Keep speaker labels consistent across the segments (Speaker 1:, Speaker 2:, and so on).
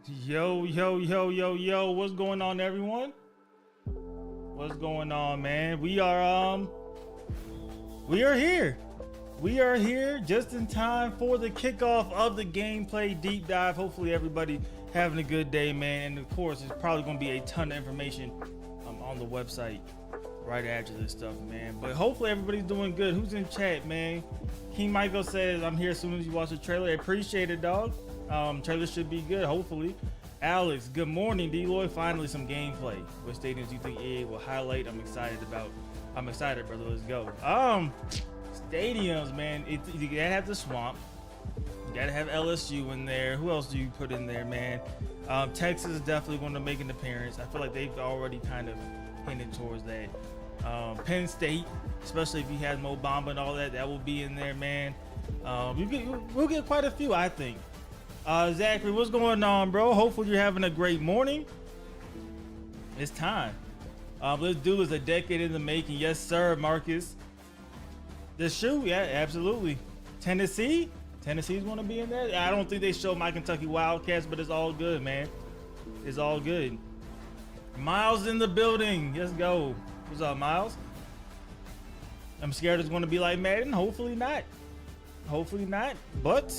Speaker 1: Yo, yo, yo, yo, yo, what's going on, everyone? What's going on, man? We are here. We are here just in time for the kickoff of the gameplay deep dive. Hopefully everybody having a good day, man. And of course, there's probably going to be a ton of information on the website right after this stuff, man. But hopefully everybody's doing good. Who's in chat, man? King Michael says, I'm here as soon as you watch the trailer. I appreciate it, dog. Trailer should be good, hopefully. Alex, good morning, Deloy. Finally some gameplay. What stadiums do you think EA will highlight? I'm excited, brother. Let's go. Stadiums, man. You gotta have the Swamp. You gotta have LSU in there. Who else do you put in there, man? Texas is definitely going to make an appearance. I feel like they've already kind of hinted towards that. Penn State, especially if you had Mo Bamba and all that, that will be in there, man. We'll get quite a few, I think. Zachary, what's going on, bro? Hopefully you're having a great morning. It's time. Let's do this. A decade in the making. Yes, sir, Marcus. The shoe, yeah, absolutely. Tennessee's going to be in there. I don't think they show my Kentucky Wildcats, but it's all good, man. It's all good. Miles in the building. Let's go. What's up, Miles? I'm scared it's going to be like Madden. Hopefully not. Hopefully not. But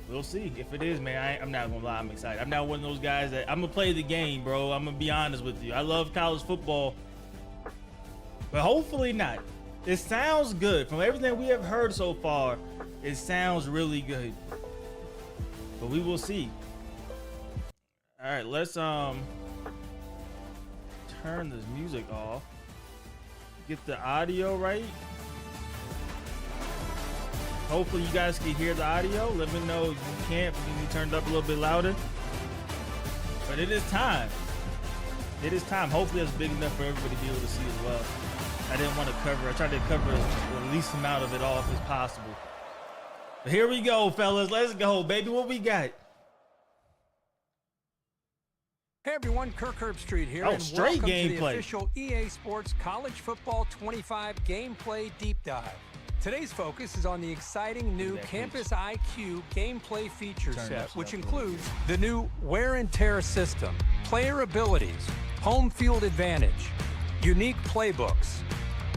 Speaker 1: we'll see. If it is, man, I'm not gonna lie, I'm excited. I'm not one of those guys that I'm gonna play the game, bro. I'm gonna be honest with you. I love college football, but hopefully not. It sounds good. From everything we have heard so far, it sounds really good. But we will see. All right, let's turn this music off. Get the audio right. Hopefully you guys can hear the audio. Let me know if you can't. We can be turned up a little bit louder. But it is time. It is time. Hopefully it's big enough for everybody to be able to see as well. I didn't want to cover. I tried to cover the least amount of it off as possible. But here we go, fellas. Let's go, baby. What we got?
Speaker 2: Hey everyone, Kirk Herbstreit here,
Speaker 1: Oh,
Speaker 2: and
Speaker 1: straight
Speaker 2: welcome to the
Speaker 1: gameplay.
Speaker 2: official EA Sports College Football 25 Gameplay Deep Dive. Today's focus is on the exciting new Campus IQ gameplay feature set, which includes the new wear and tear system, player abilities, home field advantage, unique playbooks,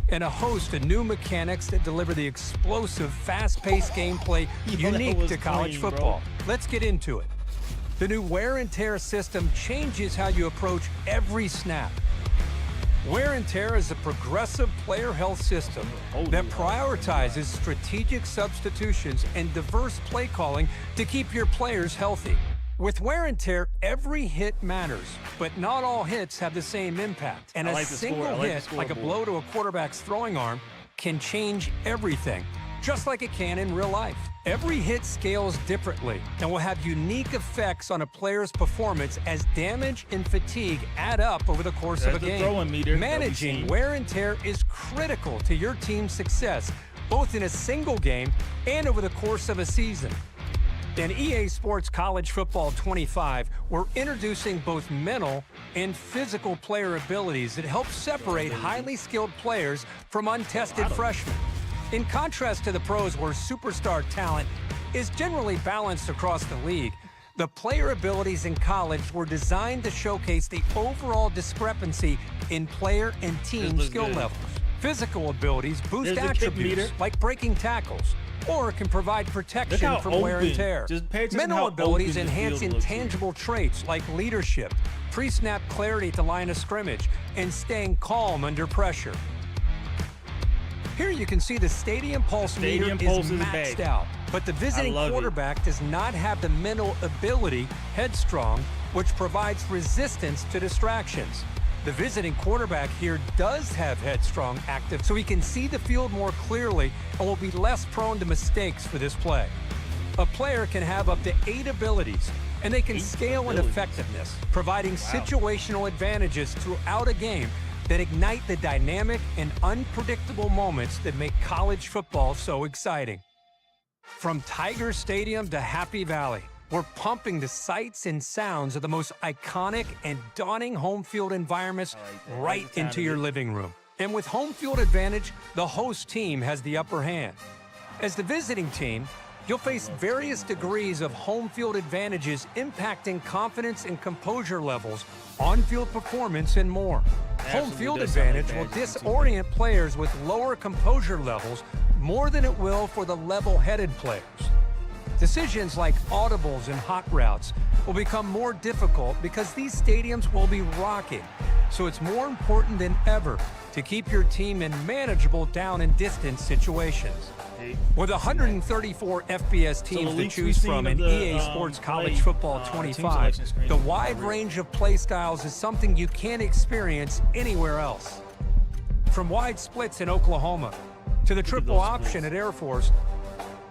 Speaker 2: and a host of new mechanics that deliver the explosive, fast-paced gameplay unique to college football. Let's get into it. The new wear and tear system changes how you approach every snap. Wear and Tear is a progressive player health system that prioritizes strategic substitutions and diverse play calling to keep your players healthy. With Wear and Tear, every hit matters, but not all hits have the same impact. And a single hit, like a blow to a quarterback's throwing arm, can change everything, just like it can in real life. Every hit scales differently and will have unique effects on a player's performance as damage and fatigue add up over the course of a game. Managing wear and tear is critical to your team's success, both in a single game and over the course of a season. In EA Sports College Football 25, we're introducing both mental and physical player abilities that help separate highly skilled players from untested freshmen. In contrast to the pros, where superstar talent is generally balanced across the league, the player abilities in college were designed to showcase the overall discrepancy in player and team skill levels. Physical abilities boost attributes like breaking tackles, or can provide protection from wear and tear. Mental abilities enhance intangible traits like leadership, pre-snap clarity at the line of scrimmage, and staying calm under pressure. Here you can see the Stadium Pulse meter is maxed out, but the visiting quarterback does not have the mental ability, Headstrong, which provides resistance to distractions. The visiting quarterback here does have Headstrong active, so he can see the field more clearly and will be less prone to mistakes for this play. A player can have up to 8 abilities, and they can scale in effectiveness, providing situational advantages throughout a game that ignite the dynamic and unpredictable moments that make college football so exciting. From Tiger Stadium to Happy Valley, we're pumping the sights and sounds of the most iconic and daunting home field environments right into your living room. And with home field advantage, the host team has the upper hand. As the visiting team, You'll face various degrees of home field advantages impacting confidence and composure levels, on-field performance, and more. Home field advantage will disorient players with lower composure levels more than it will for the level-headed players. Decisions like audibles and hot routes will become more difficult because these stadiums will be rocking. So it's more important than ever to keep your team in manageable down and distance situations. With 134 FBS teams to choose from in EA Sports College Football 25, the wide range of play styles is something you can't experience anywhere else. From wide splits in Oklahoma, to the triple option at Air Force,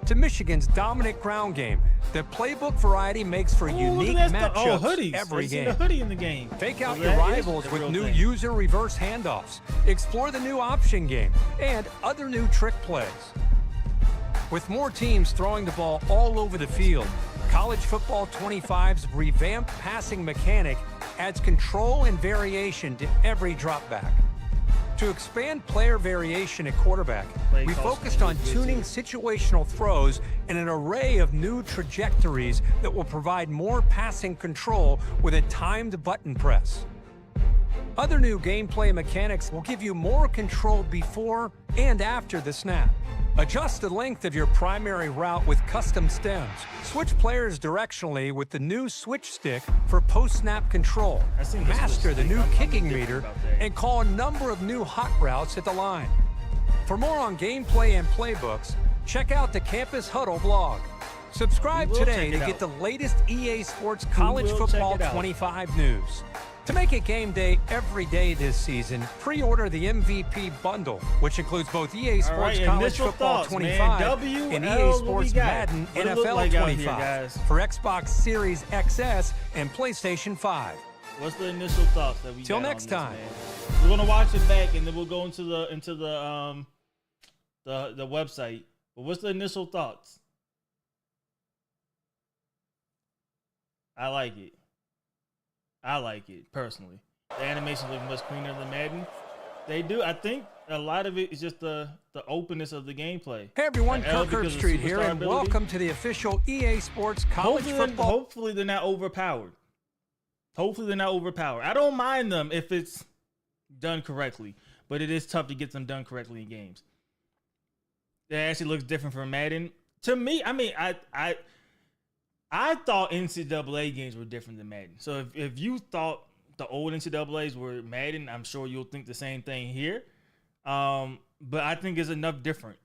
Speaker 2: to Michigan's dominant ground game, the playbook variety makes for unique matchups every game.
Speaker 1: The hoodie in the game.
Speaker 2: Fake out your rivals with new user reverse handoffs. Explore the new option game and other new trick plays. With more teams throwing the ball all over the field, College Football 25's revamped passing mechanic adds control and variation to every dropback. To expand player variation at quarterback, we focused on tuning situational throws and an array of new trajectories that will provide more passing control with a timed button press. Other new gameplay mechanics will give you more control before and after the snap. Adjust the length of your primary route with custom stems. Switch players directionally with the new switch stick for post-snap control. Master the new kicking meter and call a number of new hot routes at the line. For more on gameplay and playbooks, check out the Campus Huddle blog. Subscribe today to get the latest EA Sports College Football 25 news. To make it game day every day this season, pre-order the MVP bundle, which includes both EA Sports College Football 25 and EA Sports Madden NFL 25 for Xbox Series XS and PlayStation 5.
Speaker 1: What's the initial thoughts that we got?
Speaker 2: Till next time.
Speaker 1: Man? We're gonna watch it back, and then we'll go into the website. But what's the initial thoughts? I like it. I like it, personally. The animations look much cleaner than Madden. They do. I think a lot of it is just the openness of the gameplay.
Speaker 2: Hey everyone, Kirk Herbstreit here, and welcome to the official EA Sports College Football.
Speaker 1: Hopefully they're not overpowered. I don't mind them if it's done correctly, but it is tough to get them done correctly in games. It actually looks different from Madden. To me, I mean, I thought NCAA games were different than Madden. So if you thought the old NCAAs were Madden, I'm sure you'll think the same thing here. But I think it's enough different.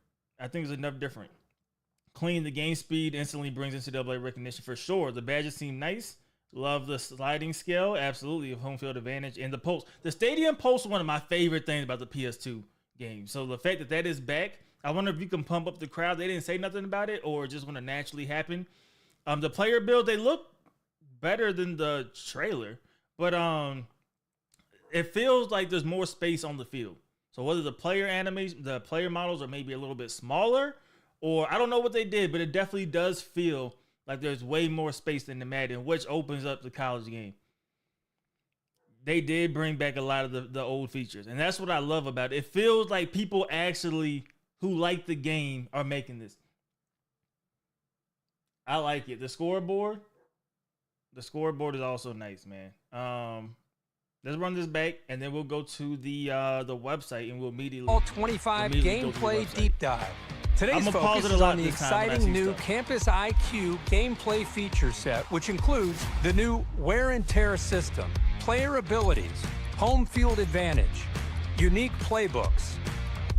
Speaker 1: Clean the game speed instantly brings NCAA recognition for sure. The badges seem nice. Love the sliding scale. Absolutely. Of home field advantage. And the post. The stadium post is one of my favorite things about the PS2 game. So the fact that is back, I wonder if you can pump up the crowd. They didn't say nothing about it or just want to naturally happen. The player build, they look better than the trailer, but it feels like there's more space on the field. So whether the player models are maybe a little bit smaller, or I don't know what they did, but it definitely does feel like there's way more space than the Madden, which opens up the college game. They did bring back a lot of the old features, and that's what I love about it. It feels like people actually who like the game are making this. I like it. The scoreboard is also nice, man. Let's run this back, and then we'll go to the website, and we'll immediately
Speaker 2: all 25 gameplay deep dive. Today's focus is on the exciting new Campus IQ gameplay feature set, which includes the new wear and tear system, player abilities, home field advantage, unique playbooks,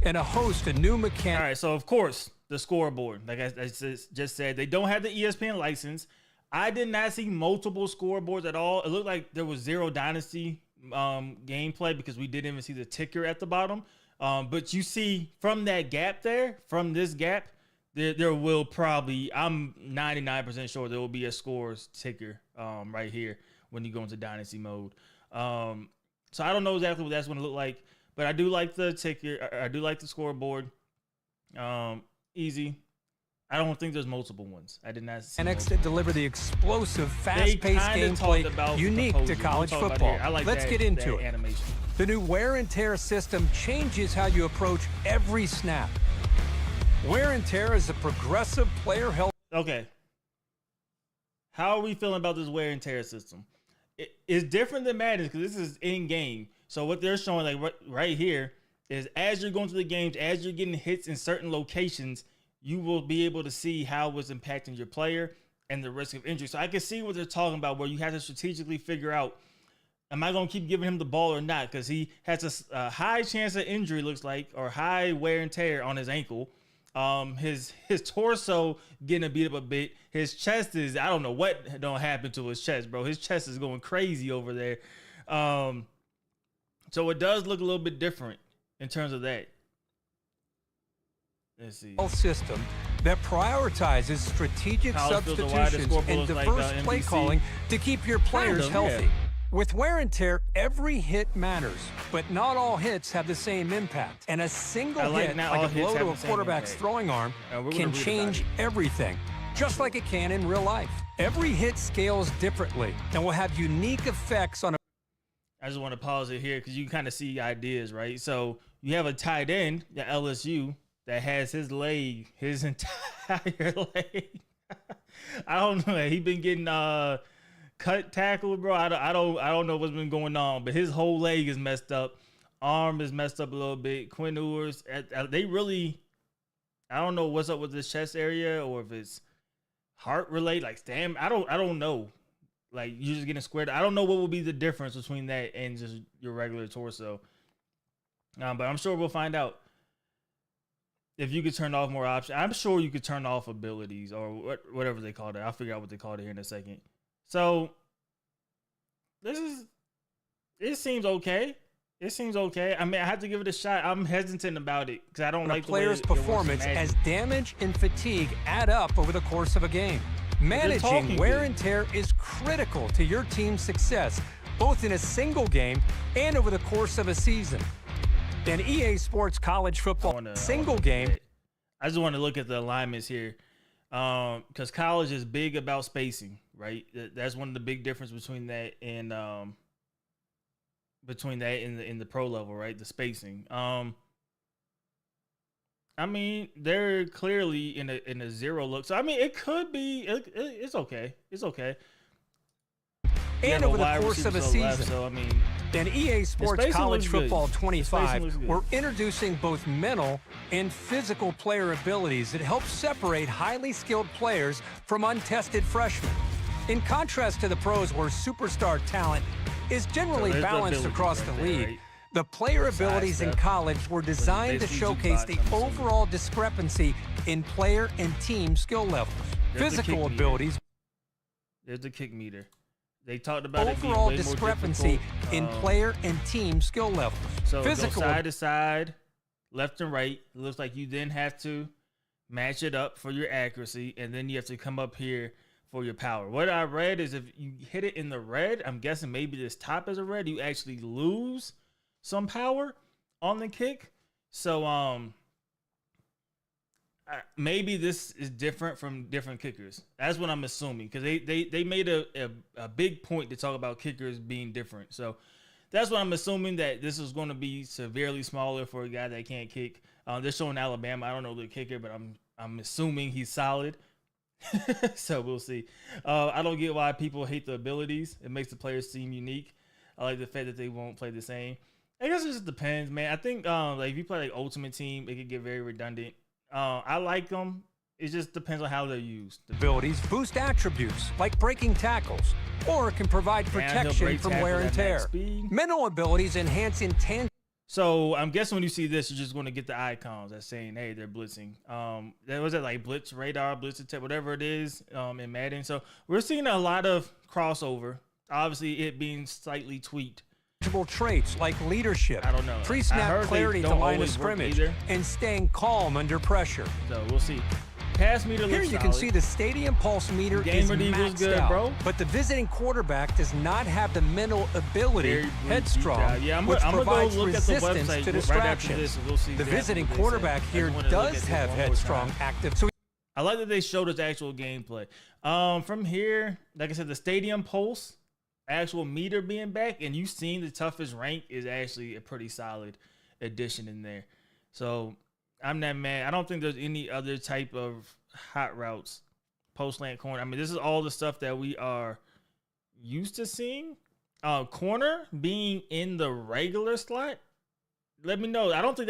Speaker 2: and a host of new mechanics. All
Speaker 1: right, so of course, the scoreboard, like I just said, they don't have the ESPN license. I did not see multiple scoreboards at all. It looked like there was zero Dynasty gameplay because we didn't even see the ticker at the bottom. But you see from that gap there, from this gap, there will probably, I'm 99% sure there will be a scores ticker right here when you go into Dynasty mode. So I don't know exactly what that's going to look like, but I do like the ticker. I do like the scoreboard. Easy. I don't think there's multiple ones. I did not see.
Speaker 2: Next, deliver the explosive, fast-paced gameplay unique to college football. Let's get into it.
Speaker 1: Animation.
Speaker 2: The new wear and tear system changes how you approach every snap. Wear and tear is a progressive player health.
Speaker 1: okay. How are we feeling about this wear and tear system? It's different than Madden because this is in game. So what they're showing, like right here, is as you're going through the games, as you're getting hits in certain locations, you will be able to see how it's impacting your player and the risk of injury. So I can see what they're talking about, where you have to strategically figure out, am I going to keep giving him the ball or not? Because he has a high chance of injury, looks like, or high wear and tear on his ankle. His torso getting beat up a bit. His chest is, I don't know what don't happen to his chest, bro. His chest is going crazy over there. So it does look a little bit different in terms of that. Let's see.
Speaker 2: System that prioritizes strategic substitutions and diverse play calling to keep your players healthy. Yeah. With wear and tear, every hit matters, but not all hits have the same impact. And a single hit, like a blow to a quarterback's throwing arm, can change everything, just like it can in real life. Every hit scales differently and will have unique effects on a...
Speaker 1: I just want to pause it here because you kind of see ideas, right? So you have a tight end at LSU that has his leg, his entire leg. I don't know. He been getting cut, tackled, bro. I don't know what's been going on, but his whole leg is messed up. Arm is messed up a little bit. Quinn Ewers, they really, I don't know what's up with this chest area or if it's heart related. Like, damn, I don't know. Like, you're just getting squared. I don't know what will be the difference between that and just your regular torso. But I'm sure we'll find out. If you could turn off more options, I'm sure you could turn off abilities or whatever they call it. I'll figure out what they call it here in a second. So it seems okay. It seems okay. I mean, I have to give it a shot. I'm hesitant about it because I don't like the
Speaker 2: player's performance as damage and fatigue add up over the course of a game. Managing wear and tear is critical to your team's success, both in a single game and over the course of a season. An EA Sports college football single game.
Speaker 1: I just want to look at the alignments here because college is big about spacing, right? That's one of the big difference between that and in the pro level, right? The spacing. I mean, they're clearly in a zero look. So I mean, it could be. It's okay. It's okay.
Speaker 2: And over the course of a season.
Speaker 1: Left, so I mean.
Speaker 2: In EA Sports College Football 25, we're introducing both mental and physical player abilities that help separate highly skilled players from untested freshmen. In contrast to the pros, where superstar talent is generally balanced across the league, right? The player abilities in college were designed to showcase the overall discrepancy in player and team skill levels. Physical abilities.
Speaker 1: There's the kick meter. They talked about
Speaker 2: overall discrepancy in player and team skill levels.
Speaker 1: So physical, side to side, left and right. It looks like you then have to match it up for your accuracy, and then you have to come up here for your power. What I read is if you hit it in the red, I'm guessing maybe this top is a red, you actually lose some power on the kick. So maybe this is different from different kickers. That's what I'm assuming because they made a big point to talk about kickers being different. So that's what I'm assuming, that this is going to be severely smaller for a guy that can't kick. They're showing Alabama. I don't know the kicker, but I'm assuming he's solid. So we'll see. I don't get why people hate the abilities. It makes the players seem unique. I like the fact that they won't play the same. I guess it just depends, man. I think like if you play like Ultimate Team, it could get very redundant. I like them. It just depends on how they're used.
Speaker 2: Abilities boost attributes like breaking tackles, or can provide protection from wear and tear. Mental abilities enhance intangible.
Speaker 1: So I'm guessing when you see this, you're just going to get the icons that's saying, hey, they're blitzing. That was it, like blitz radar, blitz detect, whatever it is in Madden. So we're seeing a lot of crossover. Obviously, it being slightly tweaked.
Speaker 2: Traits like leadership,
Speaker 1: I don't know,
Speaker 2: pre-snap clarity to line of scrimmage, and staying calm under pressure.
Speaker 1: So we'll see. Pass meter looks
Speaker 2: Here you can see the Stadium Pulse meter is maxed out, bro. But the visiting quarterback does not have the mental ability, headstrong, which provides resistance to distractions. The visiting quarterback here does have headstrong active. So
Speaker 1: I like that they showed us actual gameplay. From here, like I said, the Stadium Pulse actual meter being back, and you've seen the toughest rank is actually a pretty solid addition in there. So I'm not mad. I don't think there's any other type of hot routes post slant corner. I mean, this is all the stuff that we are used to seeing. Corner being in the regular slot. Let me know. I don't think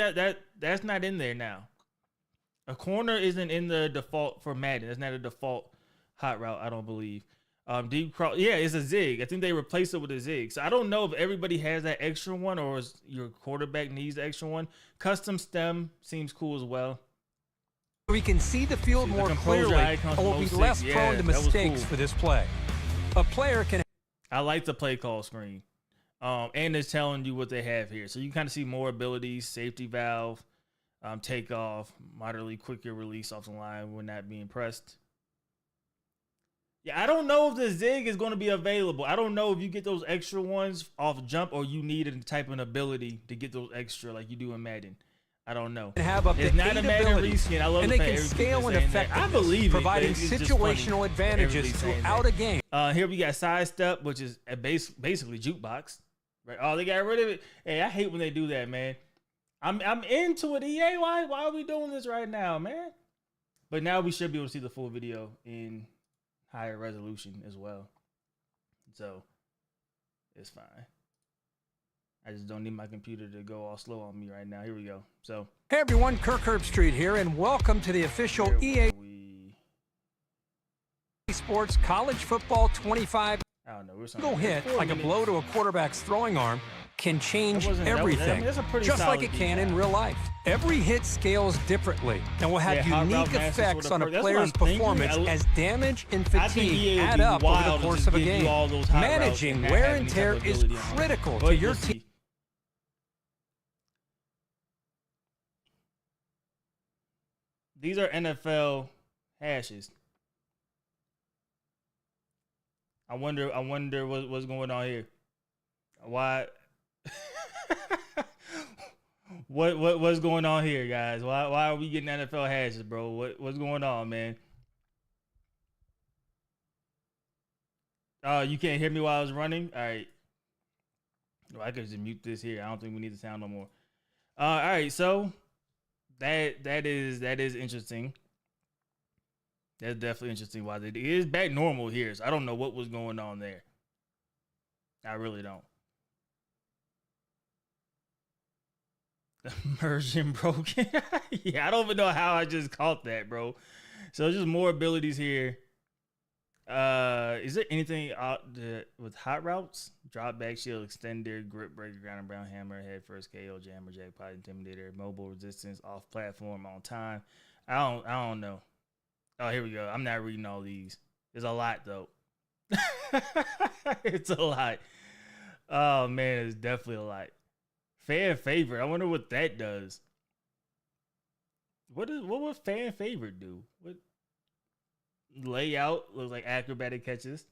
Speaker 1: that's not in there now. A corner isn't in the default for Madden. That's not a default hot route, I don't believe. Deep cross, yeah, it's a zig. I think they replaced it with a zig. So I don't know if everybody has that extra one or is your quarterback needs the extra one. Custom stem seems cool as well.
Speaker 2: We can see the field more clearly and will be less prone to mistakes for this play. A player can...
Speaker 1: I like the play call screen. And it's telling you what they have here. So you kind of see more abilities, safety valve, takeoff, moderately quicker release off the line when not being pressed. Yeah, I don't know if the zig is going to be available. I don't know if you get those extra ones off jump or you need a type of ability to get those extra like you do in Madden. I don't know.
Speaker 2: Have up
Speaker 1: it's
Speaker 2: to
Speaker 1: not a Madden reskin. I love
Speaker 2: and
Speaker 1: the
Speaker 2: they can scale and effectiveness,
Speaker 1: I believe
Speaker 2: providing situational advantages throughout a game.
Speaker 1: Here we got sidestep, which is a basically jukebox. Right? Oh, they got rid of it. Hey, I hate when they do that, man. I'm into it. EA, why are we doing this right now, man? But now we should be able to see the full video in higher resolution as well. So it's fine. I just don't need my computer to go all slow on me right now. Here we go. So
Speaker 2: hey everyone, Kirk Herbstreit here, and welcome to the official EA Sports College Football 25.
Speaker 1: I don't know. We're
Speaker 2: single hit like a blow to a quarterback's throwing arm can change everything, just like it can in real life. Every hit scales differently and will have unique effects on a player's performance as damage and fatigue add up over the course of a game. Managing wear and tear is critical to your team.
Speaker 1: These are NFL hashes. I wonder what's going on here. Why? What's going on here, guys? Why are we getting NFL hashes, bro? What's going on, man? You can't hear me while I was running? All right. Well, I could just mute this here. I don't think we need the sound no more. All right, so that is interesting. That's definitely interesting. Why it is back normal here, so I don't know what was going on there. I really don't. Immersion broken. Yeah, I don't even know how I just caught that, bro. So just more abilities here. Is there anything with hot routes? Drop back shield, extender, grip breaker, ground and brown hammer, head first KO, jammer, jackpot, intimidator, mobile resistance, off platform, on time. I don't know. Oh, here we go. I'm not reading all these. There's a lot though. It's a lot. Oh man, it's definitely a lot. Fan favorite. I wonder what that does. What would fan favorite do? What layout looks like acrobatic catches.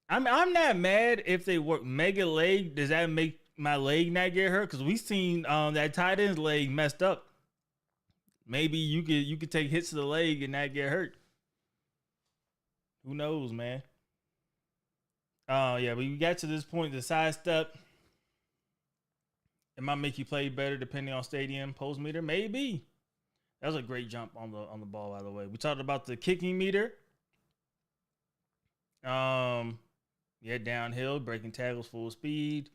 Speaker 1: I'm not mad if they work mega leg. Does that make my leg not get hurt? Because we seen that tight end's leg messed up. Maybe you could take hits to the leg and not get hurt. Who knows, man? Yeah, but we got to this point, the sidestep. It might make you play better depending on stadium post meter. Maybe. That was a great jump on the ball, by the way. We talked about the kicking meter. Yeah, downhill, breaking tackles full speed.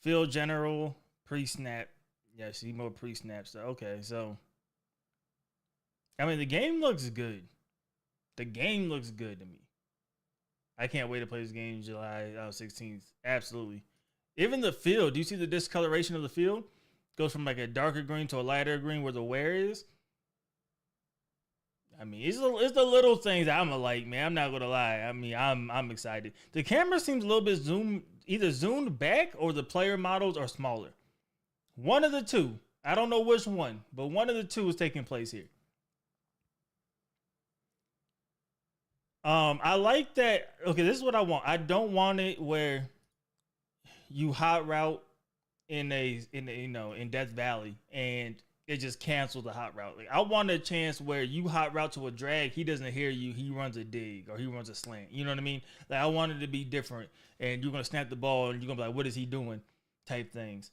Speaker 1: Field general, pre-snap. Yeah, see more pre-snap stuff. Okay, so I mean the game looks good. The game looks good to me. I can't wait to play this game July 16th. Absolutely. Even the field, do you see the discoloration of the field? Goes from like a darker green to a lighter green where the wear is. I mean, it's the little things that I'm like, man. I'm not gonna lie. I mean, I'm excited. The camera seems a little bit either zoomed back or the player models are smaller. One of the two. I don't know which one, but one of the two is taking place here. I like that. Okay, this is what I want. I don't want it where you hot route in Death Valley and it just cancels the hot route. Like I want a chance where you hot route to a drag, he doesn't hear you, he runs a dig or he runs a slant. You know what I mean? Like I want it to be different, and you're gonna snap the ball and you're gonna be like, what is he doing? Type things.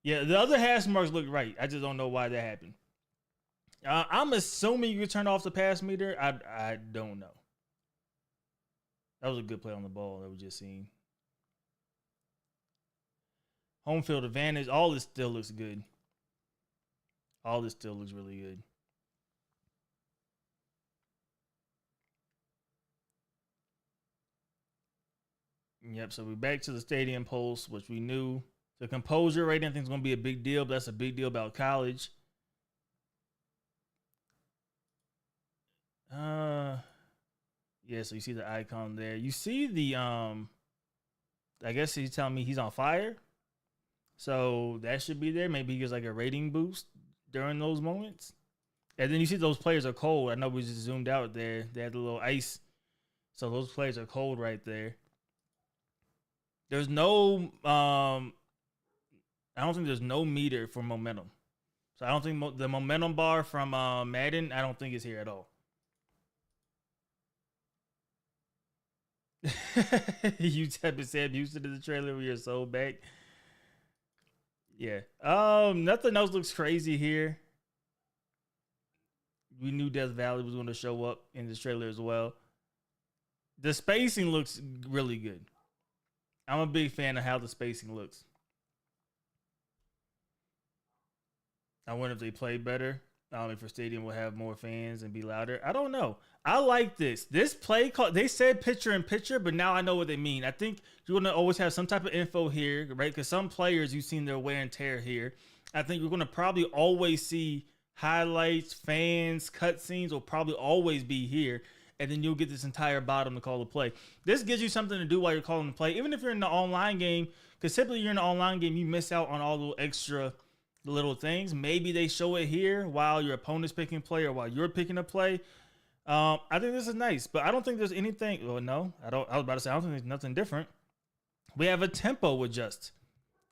Speaker 1: Yeah, the other hash marks look right. I just don't know why that happened. I'm assuming you can turn off the pass meter. I don't know. That was a good play on the ball that we just seen. Home field advantage. All this still looks good. All this still looks really good. Yep, so we're back to the stadium post, which we knew. The composure rating, I think, is going to be a big deal, but that's a big deal about college. Yeah, so you see the icon there. You see the, I guess he's telling me he's on fire. So that should be there. Maybe he gets like a rating boost during those moments. And then you see those players are cold. I know we just zoomed out there. They had a little ice. So those players are cold right there. There's no, I don't think there's no meter for momentum. So I don't think the momentum bar from Madden, I don't think is here at all. You type of said Houston in the trailer. We are so back. Yeah. Nothing else looks crazy here. We knew Death Valley was going to show up in this trailer as well. The spacing looks really good. I'm a big fan of how the spacing looks. I wonder if they play better. If a stadium will have more fans and be louder. I don't know. I like this. This play call, they said picture in picture, but now I know what they mean. I think you're going to always have some type of info here, right? Because some players, you've seen their wear and tear here. I think you're going to probably always see highlights, fans, cutscenes will probably always be here. And then you'll get this entire bottom to call the play. This gives you something to do while you're calling the play. Even if you're in the online game, because typically you're in the online game, you miss out on all the extra little things. Maybe they show it here while your opponent's picking play or while you're picking a play. I think this is nice, but I don't think there's anything. Well, no, I was about to say, I don't think there's nothing different. We have a tempo adjust.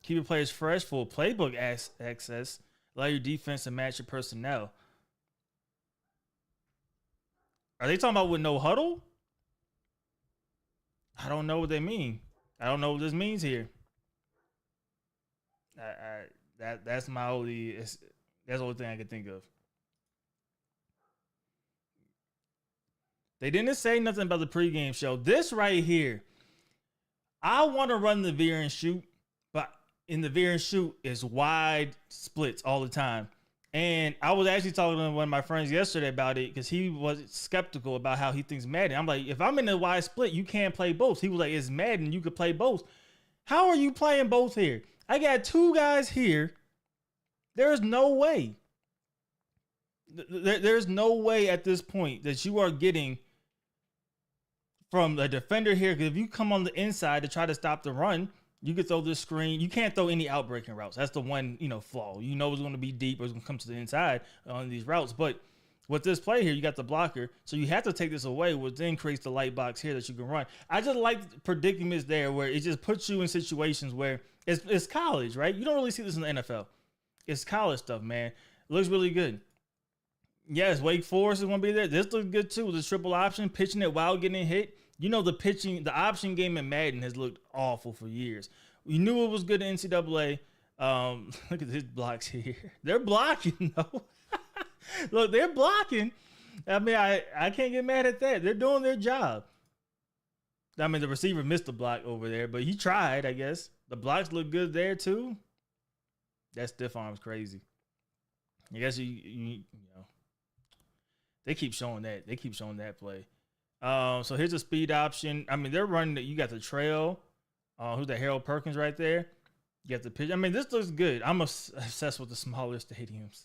Speaker 1: Keep your players fresh, full playbook access. Allow your defense to match your personnel. Are they talking about with no huddle? I don't know what they mean. I don't know what this means here. That's my only. That's the only thing I can think of. They didn't say nothing about the pregame show. This right here, I want to run the veer and shoot, but in the veer and shoot is wide splits all the time. And I was actually talking to one of my friends yesterday about it because he was skeptical about how he thinks Madden. I'm like, if I'm in a wide split, you can't play both. He was like, it's Madden, you could play both. How are you playing both here? I got two guys here. There's no way. There's no way at this point that you are getting from a defender here. Because if you come on the inside to try to stop the run, you could throw this screen. You can't throw any outbreaking routes. That's the one, flaw. You know it's going to be deep or it's going to come to the inside on these routes. But with this play here, you got the blocker. So you have to take this away, which then creates the light box here that you can run. I just like predicaments there where it just puts you in situations where it's college, right? You don't really see this in the NFL. It's college stuff, man. It looks really good. Yes, Wake Forest is going to be there. This looks good too with the triple option, pitching it while getting hit. The option game in Madden has looked awful for years. We knew it was good in NCAA. Look at his blocks here. They're blocking, though. Look, they're blocking. I mean, I can't get mad at that. They're doing their job. I mean, the receiver missed the block over there, but he tried, I guess. The blocks look good there, too. That stiff arm's crazy. I guess you know. They keep showing that. They keep showing that play. So here's a speed option. I mean, they're running. You got the trail. Who's that? Harold Perkins right there. You got the pitch. I mean, this looks good. I'm obsessed with the smaller stadiums.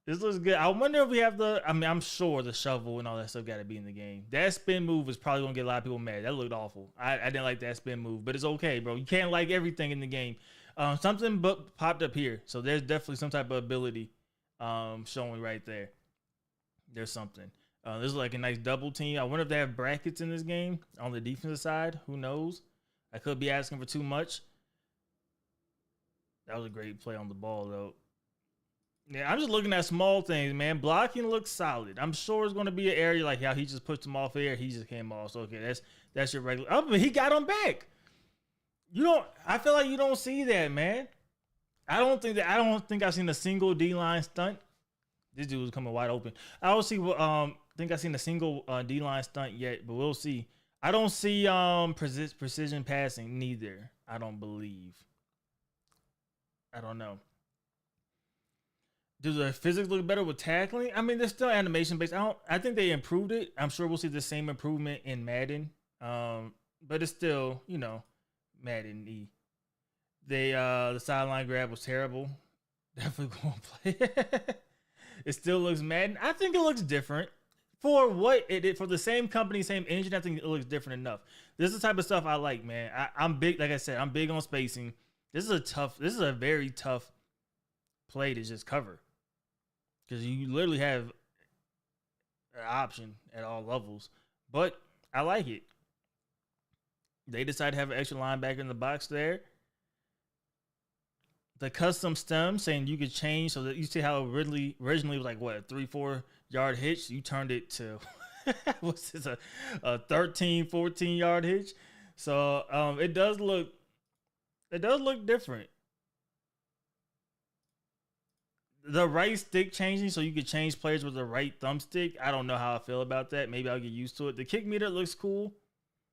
Speaker 1: This looks good. I wonder if we have I'm sure the shovel and all that stuff got to be in the game. That spin move is probably going to get a lot of people mad. That looked awful. I didn't like that spin move, but it's okay, bro. You can't like everything in the game. Something popped up here. So there's definitely some type of ability showing right there. There's something. This is like a nice double team. I wonder if they have brackets in this game on the defensive side. Who knows? I could be asking for too much. That was a great play on the ball, though. Yeah, I'm just looking at small things, man. Blocking looks solid. I'm sure it's going to be an area like how he just pushed him off air. He just came off. So, okay, that's your regular. Oh, but he got him back. I feel like you don't see that, man. I don't think I've seen a single D-line stunt This dude was coming wide open. I don't see what think I seen a single D-line stunt yet, but we'll see. I don't see precision passing neither. I don't believe. I don't know. Do the physics look better with tackling? I mean, they're still animation based. I think they improved it. I'm sure we'll see the same improvement in Madden. But it's still, Madden E. The sideline grab was terrible. Definitely won't play. It still looks Madden. I think it looks different. For what it did, for the same company, same engine, I think it looks different enough. This is the type of stuff I like, man. I'm big, like I said, I'm big on spacing. This is a very tough play to just cover. Because you literally have an option at all levels. But I like it. They decided to have an extra linebacker in the box there. The custom stem saying you could change so that you see how it originally was like what, 3-4 yard hitch. You turned it to what's this, a 13, 14 yard hitch. So it does look different. The right stick changing so you could change players with the right thumbstick. I don't know how I feel about that. Maybe I'll get used to it. The kick meter looks cool.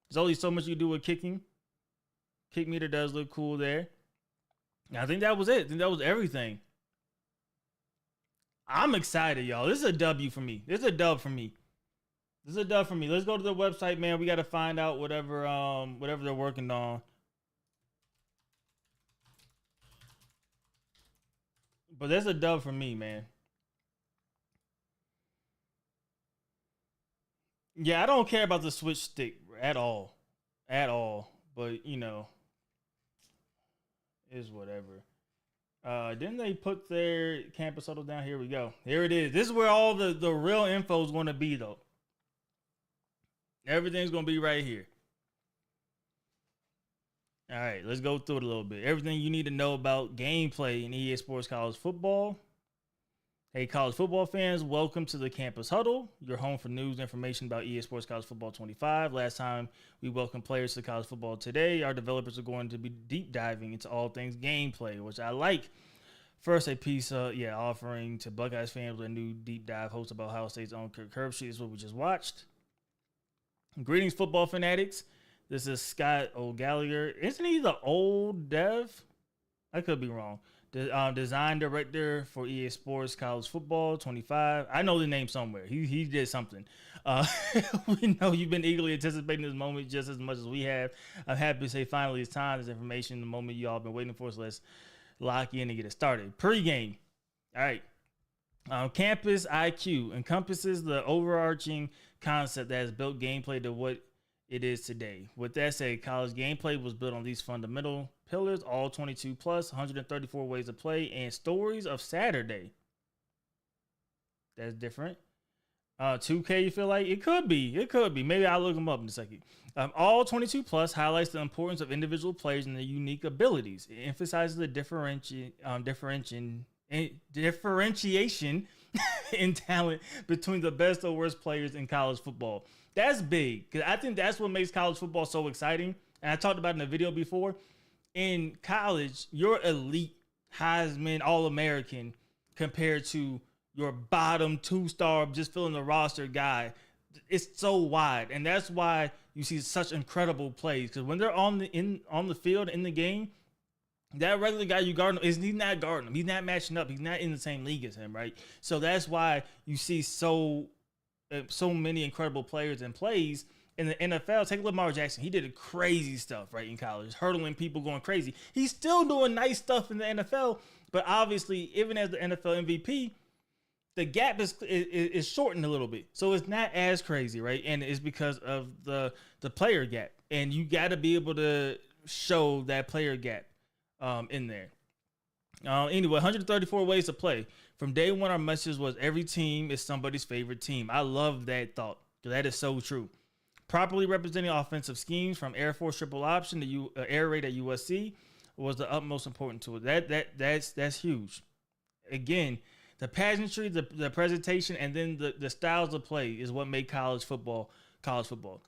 Speaker 1: There's only so much you do with kicking. Kick meter does look cool there. I think that was it. I think that was everything. I'm excited, y'all. This is a W for me. This is a dub for me. Let's go to the website, man. We got to find out whatever they're working on. But that's a dub for me, man. Yeah, I don't care about the switch stick at all. But, is whatever. Didn't they put their campus huddle down? Here we go. Here it is. This is where all the real info is going to be, though. Everything's going to be right here. All right, let's go through it a little bit. Everything you need to know about gameplay in EA Sports College Football. Hey, college football fans, welcome to the Campus Huddle, your home for news and information about EA Sports College Football 25. Last time we welcomed players to college football. Today, our developers are going to be deep diving into all things gameplay, which I like. First, a piece offering to Buckeyes fans with a new deep dive hosted by Ohio State's own Kirk Herbstreit is what we just watched. Greetings, football fanatics. This is Scott O'Gallagher. Isn't he the old dev? I could be wrong. Design director for EA Sports College Football 25. I know the name somewhere. He did something. We know you've been eagerly anticipating this moment just as much as we have. I'm happy to say finally it's time. This information, the moment you all been waiting for. So let's lock in and get it started. Pre-game. All right. Campus IQ encompasses the overarching concept that has built gameplay to what it is today. With that said, college gameplay was built on these fundamental pillars, all 22 plus, 134 ways to play, and stories of Saturday. That's different. 2K, you feel like? It could be. Maybe I'll look them up in a second. All 22 plus highlights the importance of individual players and their unique abilities. It emphasizes the differentiation in talent between the best or worst players in college football. That's big, because I think that's what makes college football so exciting. And I talked about it in the video before. In college, you're elite, Heisman, All-American compared to your bottom 2-star, just filling the roster guy. It's so wide, and that's why you see such incredible plays. Because when they're on the field in the game, that regular guy you guard him, he's not guarding him. He's not matching up. He's not in the same league as him, right? So that's why you see so many incredible players and plays in the NFL. Take Lamar Jackson. He did crazy stuff, right, in college, hurdling people, going crazy. He's still doing nice stuff in the NFL, but obviously, even as the NFL MVP, the gap is shortened a little bit. So it's not as crazy, right? And it's because of the player gap. And you got to be able to show that player gap in there. Anyway, 134 ways to play. From day one, our message was every team is somebody's favorite team. I love that thought, because that is so true. Properly representing offensive schemes from Air Force triple option to air raid at USC was the utmost important to it. That's huge. Again, the pageantry, the presentation, and then the styles of play is what made college football college football.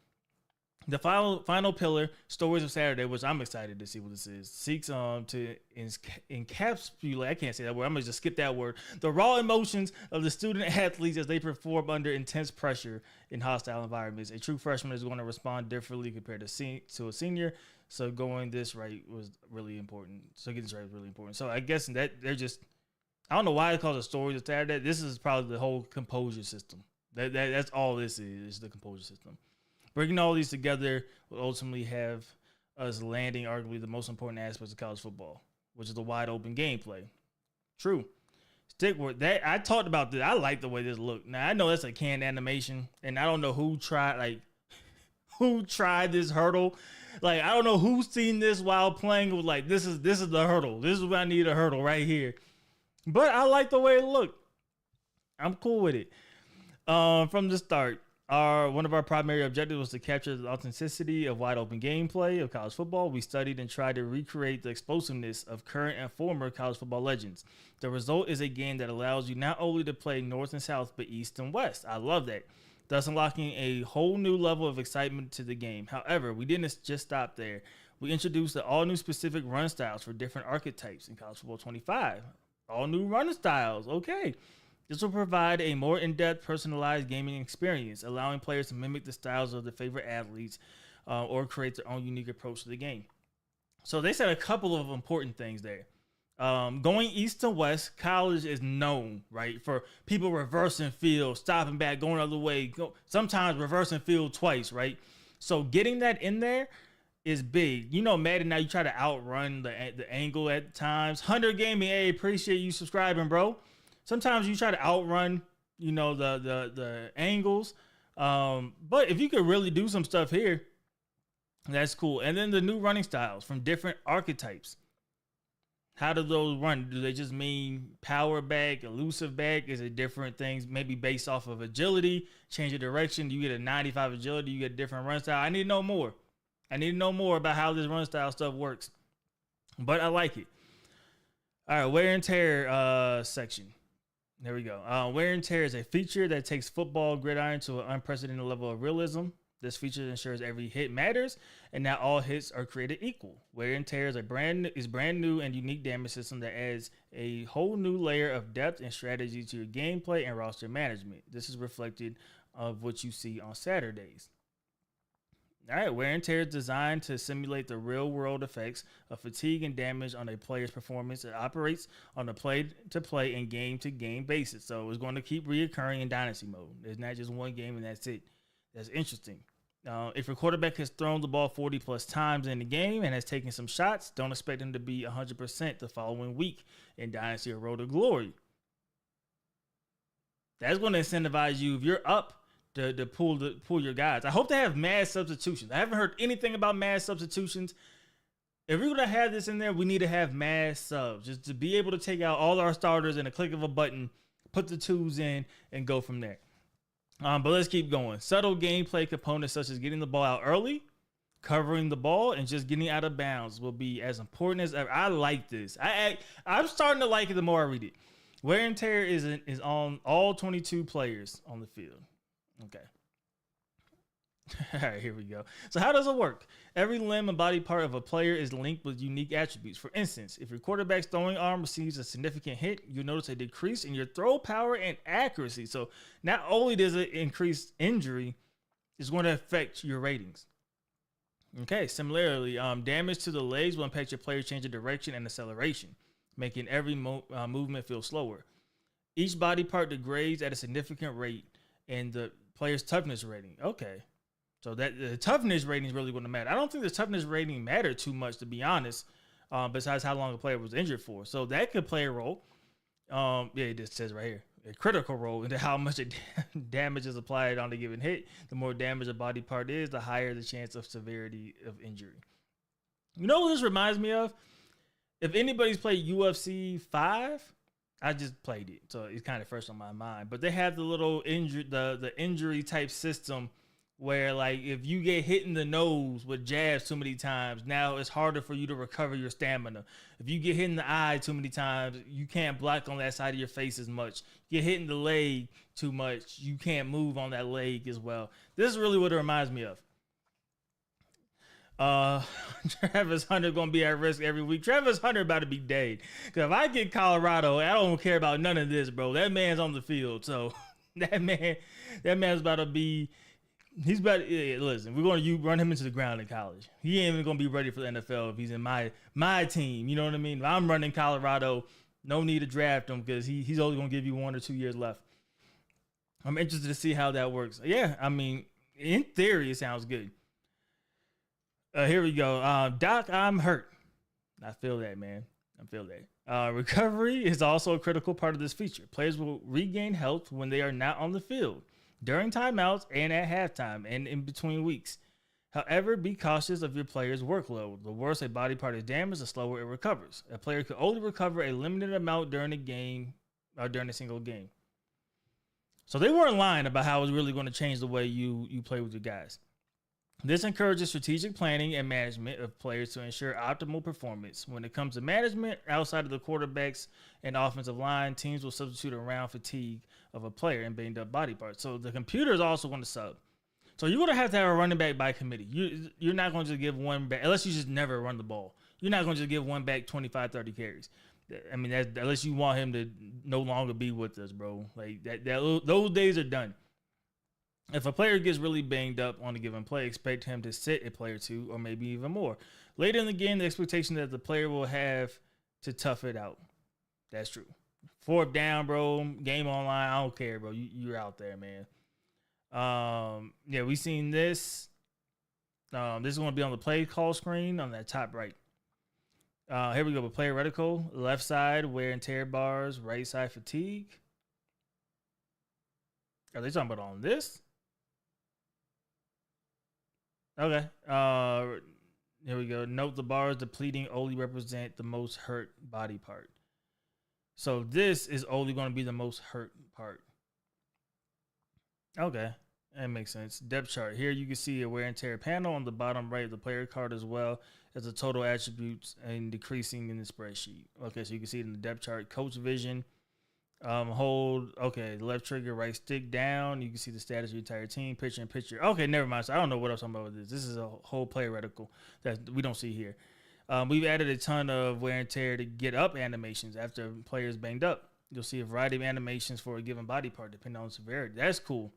Speaker 1: The final pillar, Stories of Saturday, which I'm excited to see what this is, seeks to encapsulate, I can't say that word, I'm going to just skip that word, the raw emotions of the student athletes as they perform under intense pressure in hostile environments. A true freshman is going to respond differently compared to a senior, so going this right was really important. So getting this right was really important. So I guess that they're just, I don't know why it's called the Stories of Saturday. This is probably the whole composure system. That's all this is the composure system. Bringing all these together will ultimately have us landing arguably the most important aspects of college football, which is the wide open gameplay. True. Stick with that. I talked about this. I like the way this looked. Now I know that's a canned animation, and I don't know who tried this hurdle. Like, I don't know who's seen this while playing with like this is the hurdle. This is what I need, a hurdle right here. But I like the way it looked. I'm cool with it. From the start. One of our primary objectives was to capture the authenticity of wide open gameplay of college football. We studied and tried to recreate the explosiveness of current and former college football legends. The result is a game that allows you not only to play north and south, but east and west. I love that. Thus unlocking a whole new level of excitement to the game. However, we didn't just stop there. We introduced the all new specific run styles for different archetypes in College Football 25. All new running styles. Okay. This will provide a more in-depth, personalized gaming experience, allowing players to mimic the styles of their favorite athletes or create their own unique approach to the game. So they said a couple of important things there. Going east to west, college is known, right, for people reversing field, stopping back, going the other way, sometimes reversing field twice, right? So getting that in there is big. You know, Madden, now you try to outrun the angle at times. Hunter Gaming, hey, appreciate you subscribing, bro. Sometimes you try to outrun, you know, the angles. But if you could really do some stuff here, that's cool. And then the new running styles from different archetypes. How do those run? Do they just mean power back, elusive back? Is it different things, maybe based off of agility, change of direction? You get a 95 agility, you get a different run style. I need to know more. I need to know more about how this run style stuff works. But I like it. All right, wear and tear section. There we go. Wear and tear is a feature that takes football gridiron to an unprecedented level of realism. This feature ensures every hit matters, and not all hits are created equal. Wear and tear is brand new and unique damage system that adds a whole new layer of depth and strategy to your gameplay and roster management. This is reflected of what you see on Saturdays. All right, wear and tear is designed to simulate the real-world effects of fatigue and damage on a player's performance. It operates on a play-to-play and game-to-game basis, so it's going to keep reoccurring in Dynasty mode. It's not just one game and that's it. That's interesting. If your quarterback has thrown the ball 40-plus times in the game and has taken some shots, don't expect him to be 100% the following week in Dynasty or Road to Glory. That's going to incentivize you if you're up to pull your guys. I hope they have mass substitutions. I haven't heard anything about mass substitutions. If we're going to have this in there, we need to have mass subs. Just to be able to take out all our starters in a click of a button, put the twos in, and go from there. But let's keep going. Subtle gameplay components such as getting the ball out early, covering the ball, and just getting out of bounds will be as important as ever. I like this. I'm starting to like it the more I read it. Wear and tear is on all 22 players on the field. Okay. All right, here we go. So how does it work? Every limb and body part of a player is linked with unique attributes. For instance, if your quarterback's throwing arm receives a significant hit, you'll notice a decrease in your throw power and accuracy. So not only does it increase injury, it's going to affect your ratings. Okay, similarly, damage to the legs will impact your player's change of direction and acceleration, making every movement feel slower. Each body part degrades at a significant rate, and the player's toughness rating. Okay. So that the toughness rating is really going to matter. I don't think the toughness rating mattered too much, to be honest, besides how long a player was injured for. So that could play a role. Yeah, it just says right here, a critical role into how much damage is applied on a given hit. The more damage a body part is, the higher the chance of severity of injury. You know what this reminds me of? If anybody's played UFC 5, I just played it, so it's kind of fresh on my mind. But they have the little the injury type system where, like, if you get hit in the nose with jabs too many times, now it's harder for you to recover your stamina. If you get hit in the eye too many times, you can't block on that side of your face as much. Get hit in the leg too much, you can't move on that leg as well. This is really what it reminds me of. Uh, Travis Hunter gonna be at risk every week. Travis Hunter about to be dead. Cause if I get Colorado, I don't care about none of this, bro. That man's on the field, so that man's about to be. He's about. Yeah, listen, we're gonna run him into the ground in college. He ain't even gonna be ready for the NFL if he's in my team. You know what I mean? If I'm running Colorado, no need to draft him because he's only gonna give you 1 or 2 years left. I'm interested to see how that works. Yeah, I mean, in theory, it sounds good. Here we go. Doc, I'm hurt. I feel that, man. I feel that. Recovery is also a critical part of this feature. Players will regain health when they are not on the field, during timeouts, and at halftime, and in between weeks. However, be cautious of your player's workload. The worse a body part is damaged, the slower it recovers. A player could only recover a limited amount during a game or during a single game. So they weren't lying about how it was really going to change the way you play with your guys. This encourages strategic planning and management of players to ensure optimal performance. When it comes to management, outside of the quarterbacks and offensive line, teams will substitute around fatigue of a player and banged up body parts. So the computer is also going to sub. So you're going to have a running back by committee. You're not going to just give one back, unless you just never run the ball. You're not going to just give one back 25, 30 carries. I mean, unless you want him to no longer be with us, bro. Like those days are done. If a player gets really banged up on a given play, expect him to sit a play or two, or maybe even more. Later in the game, the expectation that the player will have to tough it out. That's true. 4th down, bro. Game online. I don't care, bro. You're out there, man. Yeah, we seen this. This is going to be on the play call screen on that top right. Here we go with player reticle. Left side, wear and tear bars. Right side, fatigue. Are they talking about on this? Okay. Here we go. Note the bars depleting only represent the most hurt body part. So this is only going to be the most hurt part. Okay. That makes sense. Depth chart. Here you can see a wear and tear panel on the bottom right of the player card, as well as the total attributes and decreasing in the spreadsheet. Okay, so you can see it in the depth chart. Coach vision. Hold, okay, left trigger, right stick down. You can see the status of your entire team, picture in picture. Okay, never mind. So I don't know what I'm talking about with this. This is a whole player reticle that we don't see here. We've added a ton of wear and tear to get up animations after players banged up. You'll see a variety of animations for a given body part depending on severity. That's cool.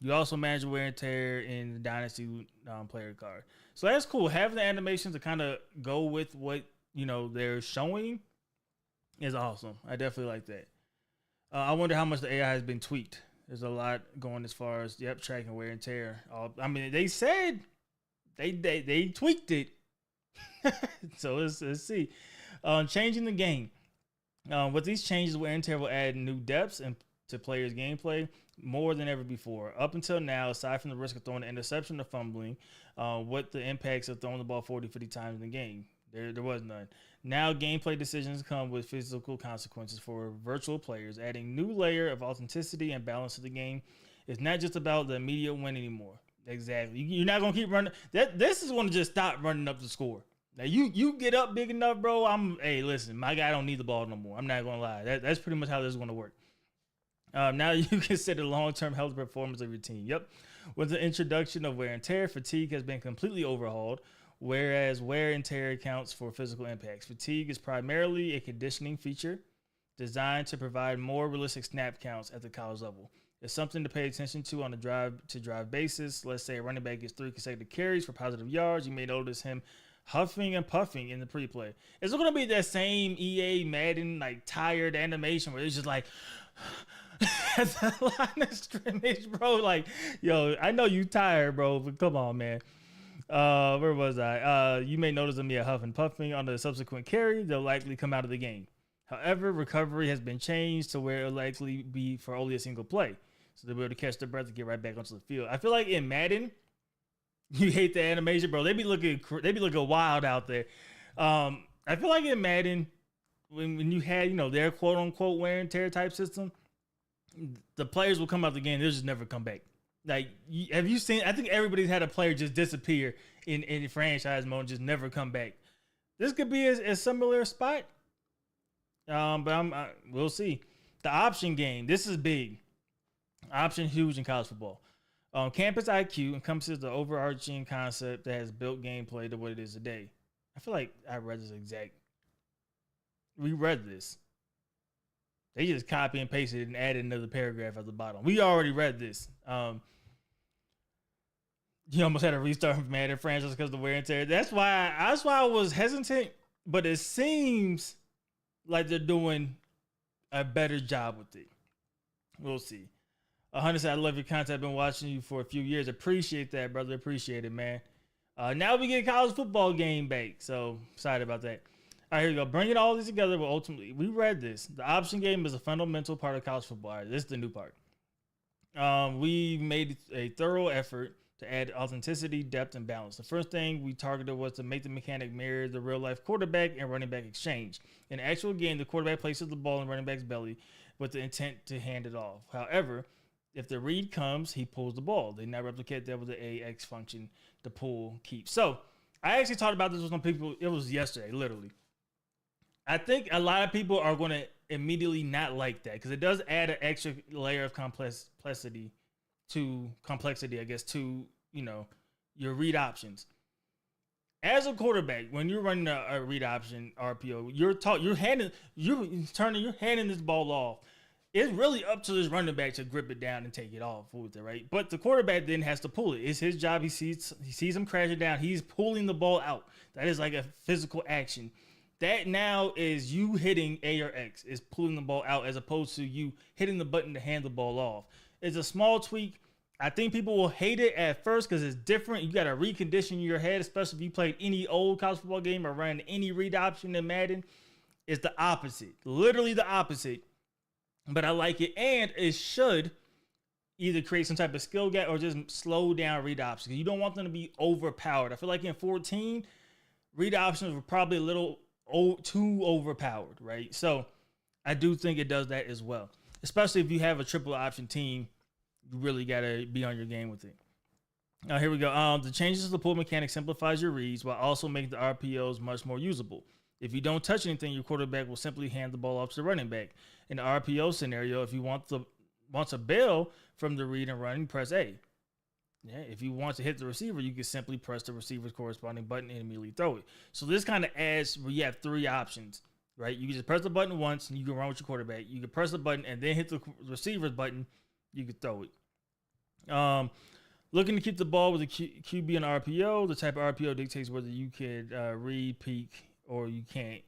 Speaker 1: You also manage wear and tear in the Dynasty player card. So that's cool. Having the animations to kind of go with what, they're showing is awesome. I definitely like that. I wonder how much the AI has been tweaked. There's a lot going as far as tracking wear and tear. I mean, they said they tweaked it. So let's see. Changing the game. With these changes, wear and tear will add new depths to players' gameplay more than ever before. Up until now, aside from the risk of throwing an interception or fumbling, what the impacts of throwing the ball 40, 50 times in the game. There was none. Now gameplay decisions come with physical consequences for virtual players, adding new layer of authenticity and balance to the game. It's not just about the immediate win anymore. Exactly. You're not gonna keep running. This is gonna just stop running up the score. Now you get up big enough, bro. Hey, listen, my guy don't need the ball no more. I'm not gonna lie. That's pretty much how this is gonna work. Now you consider long-term health performance of your team. Yep. With the introduction of wear and tear, fatigue has been completely overhauled. Whereas wear and tear accounts for physical impacts. Fatigue is primarily a conditioning feature designed to provide more realistic snap counts at the college level. It's something to pay attention to on a drive-to-drive basis. Let's say a running back gets 3 consecutive carries for positive yards. You may notice him huffing and puffing in the pre-play. It's going to be that same EA Madden, tired animation where it's just like... at the line of scrimmage, bro. Like, yo, I know you tired, bro, but come on, man. Where was I? You may notice them huff and puffing on the subsequent carry. They'll likely come out of the game. However, recovery has been changed to where it'll likely be for only a single play. So they'll be able to catch their breath and get right back onto the field. I feel like in Madden, you hate the animation, bro. They be looking wild out there. I feel like in Madden, when you had, their quote unquote wear and tear type system, the players will come out the game. They'll just never come back. Like, have you seen? I think everybody's had a player just disappear in franchise mode and just never come back. This could be a similar spot, but we'll see. The option game. This is big. Option huge in college football. Campus IQ encompasses the overarching concept that has built gameplay to what it is today. I feel like I read this we read this. They just copy and pasted and added another paragraph at the bottom. We already read this. You almost had to restart from Madden franchise because of the wear and tear. That's why I was hesitant, but it seems like they're doing a better job with it. We'll see. Hunter said, I love your content. I've been watching you for a few years. Appreciate that, brother. Appreciate it, man. Now we get a college football game back. So excited about that. All right, here we go. Bringing all this together, but ultimately, we read this. The option game is a fundamental part of college football. All right, this is the new part. We made a thorough effort to add authenticity, depth, and balance. The first thing we targeted was to make the mechanic mirror the real-life quarterback and running back exchange. In the actual game, the quarterback places the ball in running back's belly with the intent to hand it off. However, if the read comes, he pulls the ball. They now replicate that with the AX function, the pull, keep. So I actually talked about this with some people. It was yesterday, literally. I think a lot of people are going to immediately not like that because it does add an extra layer of complexity, I guess, to, your read options. As a quarterback, when you're running a read option RPO, you're handing this ball off. It's really up to this running back to grip it down and take it off with it, right? But the quarterback then has to pull it. It's his job. He sees him crashing down. He's pulling the ball out. That is like a physical action. That now is you hitting A or X, is pulling the ball out as opposed to you hitting the button to hand the ball off. It's a small tweak. I think people will hate it at first because it's different. You got to recondition your head, especially if you played any old college football game or ran any read option in Madden. It's the opposite, literally the opposite. But I like it, and it should either create some type of skill gap or just slow down read options. You don't want them to be overpowered. I feel like in 14, read options were probably a little too overpowered, right? So I do think it does that as well. Especially if you have a triple option team, you really got to be on your game with it. Now, here we go. The changes to the pull mechanic simplifies your reads while also making the RPOs much more usable. If you don't touch anything, your quarterback will simply hand the ball off to the running back. In the RPO scenario, if you wants a bail from the read and run, press A. Yeah, if you want to hit the receiver, you can simply press the receiver's corresponding button and immediately throw it. So this kind of adds where you have three options, right? You can just press the button once and you can run with your quarterback. You can press the button and then hit the receiver's button. You can throw it. Looking to keep the ball with a QB and RPO. The type of RPO dictates whether you can read, peek, or you can't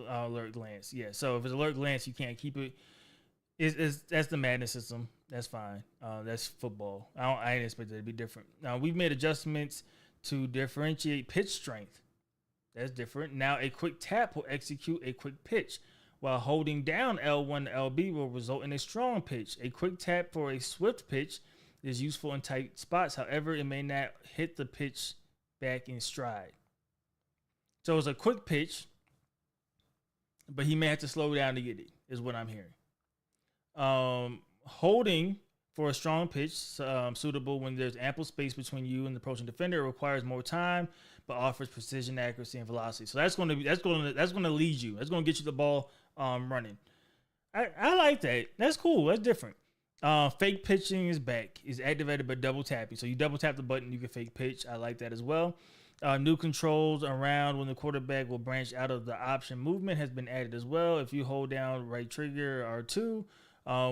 Speaker 1: alert glance. Yeah, so if it's alert glance, you can't keep it. That's the Madden system. That's fine. That's football. I didn't expect it to be different. Now, we've made adjustments to differentiate pitch strength. That's different. Now, a quick tap will execute a quick pitch, while holding down L1 and LB will result in a strong pitch. A quick tap for a swift pitch is useful in tight spots. However, it may not hit the pitch back in stride. So it's a quick pitch, but he may have to slow down to get it, is what I'm hearing. Holding for a strong pitch, suitable when there's ample space between you and the approaching defender, requires more time, but offers precision, accuracy, and velocity. So that's going to lead you. That's going to get you the ball running. I like that. That's cool. That's different. Fake pitching is back. Is activated by double tapping. So you double tap the button, you can fake pitch. I like that as well. New controls around when the quarterback will branch out of the option movement has been added as well. If you hold down right trigger R2,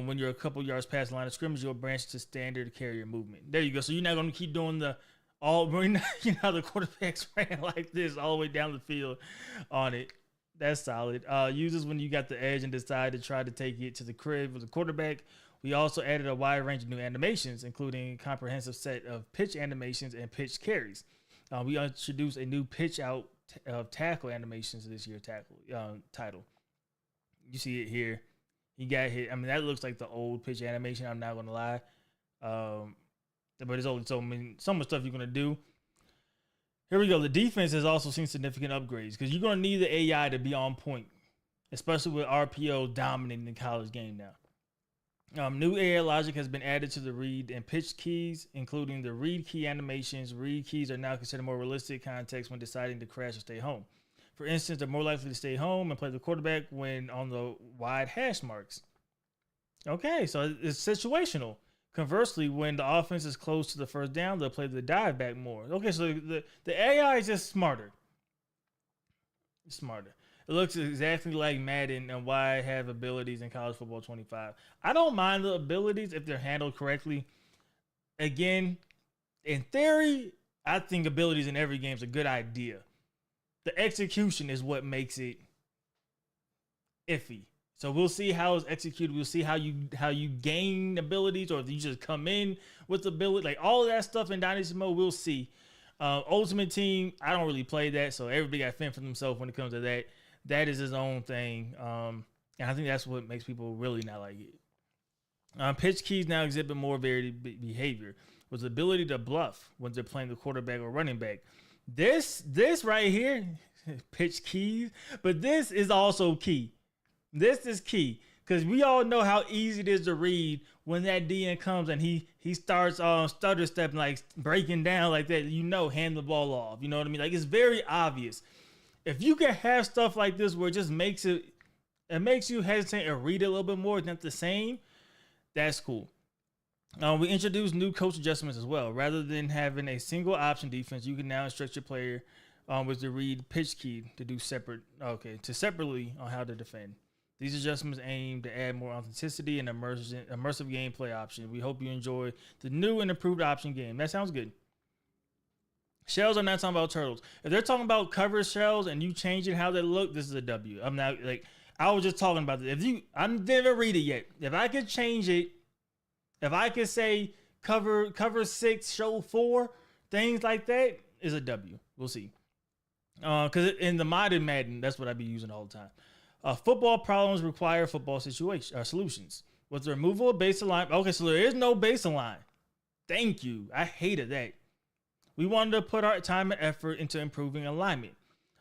Speaker 1: when you're a couple yards past the line of scrimmage, you'll branch to standard carrier movement. There you go. So you're not going to keep doing the quarterbacks ran like this all the way down the field on it. That's solid. Uses when you got the edge and decide to try to take it to the crib with the quarterback. We also added a wide range of new animations, including a comprehensive set of pitch animations and pitch carries. We introduced a new pitch out of tackle animations this year title. You see it here. He got hit. I mean, that looks like the old pitch animation. I'm not going to lie. But it's only so much stuff you're going to do. Here we go. The defense has also seen significant upgrades because you're going to need the AI to be on point, especially with RPO dominating the college game now. New AI logic has been added to the read and pitch keys, including the read key animations. Read keys are now considered more realistic context when deciding to crash or stay home. For instance, they're more likely to stay home and play the quarterback when on the wide hash marks. Okay, so it's situational Conversely, when the offense is close to the first down, they'll play the dive back more. Okay, so the AI is just smarter. It's smarter. It looks exactly like Madden and why I have abilities in College Football 25. I don't mind the abilities if they're handled correctly. Again, in theory, I think abilities in every game is a good idea. The execution is what makes it iffy. So we'll see how it's executed. We'll see how you gain abilities, or if you just come in with ability, like all of that stuff in Dynasty mode. We'll see. Ultimate Team, I don't really play that, so everybody got to fend for themselves when it comes to that. That is his own thing, and I think that's what makes people really not like it. Pitch keys now exhibit more varied behavior, with the ability to bluff when they're playing the quarterback or running back. This right here, pitch keys, but this is also key. This is key because we all know how easy it is to read when that DN comes and he starts stutter stepping, like breaking down like that. Hand the ball off. You know what I mean? Like, it's very obvious. If you can have stuff like this where it just makes you hesitate and read it a little bit more, it's not the same. That's cool. We introduced new coach adjustments as well. Rather than having a single option defense, you can now instruct your player with the read pitch key to do separately on how to defend. These adjustments aim to add more authenticity and immersive gameplay option. We hope you enjoy the new and improved option game. That sounds good. Shells are not talking about turtles. If they're talking about cover shells and you change it how they look, this is a W. I'm not like, I was just talking about this. I didn't read it yet. If I could change it, if I could say cover 6, show 4, things like that, is a W. We'll see. Because in the modern Madden, that's what I'd be using all the time. Football problems require football solutions. With the removal of baseline, okay, so there is no baseline. Thank you. I hated that. We wanted to put our time and effort into improving alignment,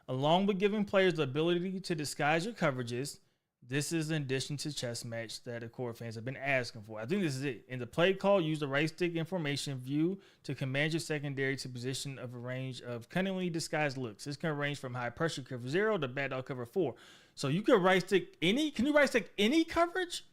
Speaker 1: along with giving players the ability to disguise your coverages. This is in addition to chess match that the core fans have been asking for. I think this is it. In the play call, use the right stick information view to command your secondary to position of a range of cunningly disguised looks. This can range from high pressure cover 0 to bad dog cover 4. So you can right stick any. Can you right stick any coverage?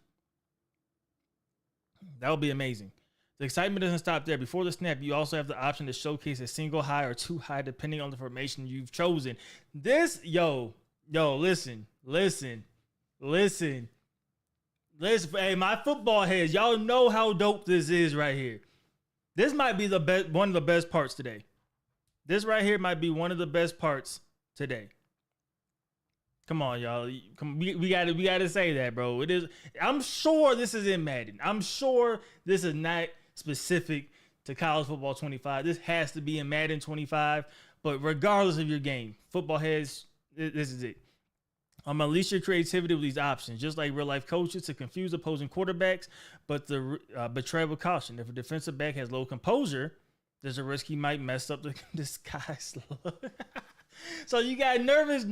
Speaker 1: That would be amazing. The excitement doesn't stop there. Before the snap, you also have the option to showcase a single high or 2 high depending on the formation you've chosen. This, listen. Hey, my football heads, y'all know how dope this is right here. This might be one of the best parts today. This right here might be one of the best parts today. Come on, y'all. We gotta say that, bro. It is. I'm sure this is in Madden. I'm sure this is not specific to College Football 25. This has to be in Madden 25. But regardless of your game, football heads, this is it. Unleash your creativity with these options, just like real life coaches, to confuse opposing quarterbacks, but tread with caution. If a defensive back has low composure, there's a risk he might mess up the disguise look. So you got nervous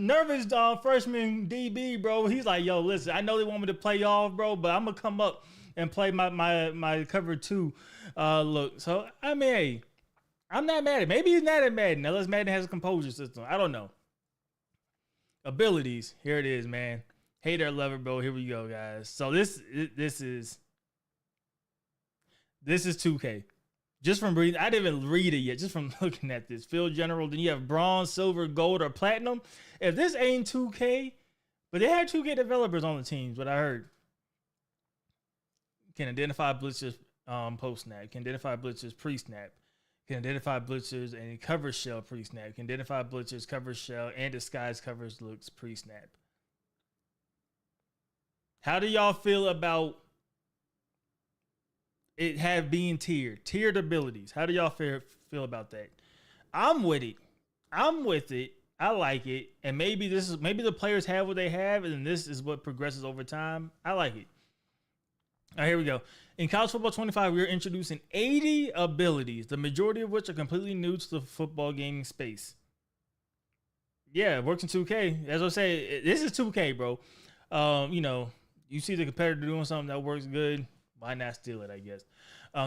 Speaker 1: freshman DB, bro. He's like, yo, listen, I know they want me to play off, bro, but I'm gonna come up and play my cover 2 look. So I mean, hey, I'm not mad at. Maybe he's not at Madden unless Madden has a composure system. I don't know. Abilities, here it is, man. Hater or lover, bro. Here we go, guys. So this is 2K. Just from reading, I didn't even read it yet. Just from looking at this, field general. Then you have bronze, silver, gold, or platinum. If this ain't 2K, but they had 2K developers on the teams. What I heard, can identify blitzers post snap. Can identify blitzers pre snap. Can identify blitzers and cover shell pre snap. Can identify blitzers, cover shell, and disguise covers looks pre snap. How do y'all feel about it being tiered abilities? How do y'all feel about that? I'm with it. I like it. And maybe the players have what they have, and this is what progresses over time. I like it. All right, here we go. In College Football 25, we are introducing 80 abilities, the majority of which are completely new to the football gaming space. Yeah, it works in 2K. As I say, this is 2K, bro. You see the competitor doing something that works good, why not steal it, I guess.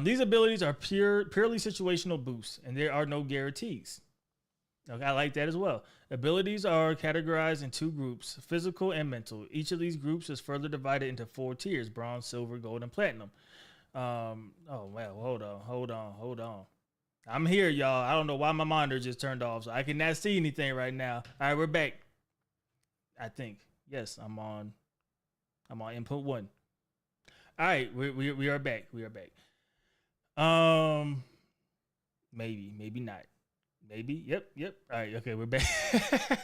Speaker 1: These abilities are purely situational boosts, and there are no guarantees. Okay, I like that as well. Abilities are categorized in 2 groups, physical and mental. Each of these groups is further divided into 4 tiers: bronze, silver, gold, and platinum. Oh well, hold on. I'm here, y'all. I don't know why my monitor just turned off, so I cannot see anything right now. All right, we're back. I think yes, I'm on input 1. All right, we are back. We are back. Maybe not. Maybe. Yep. All right. Okay, we're back.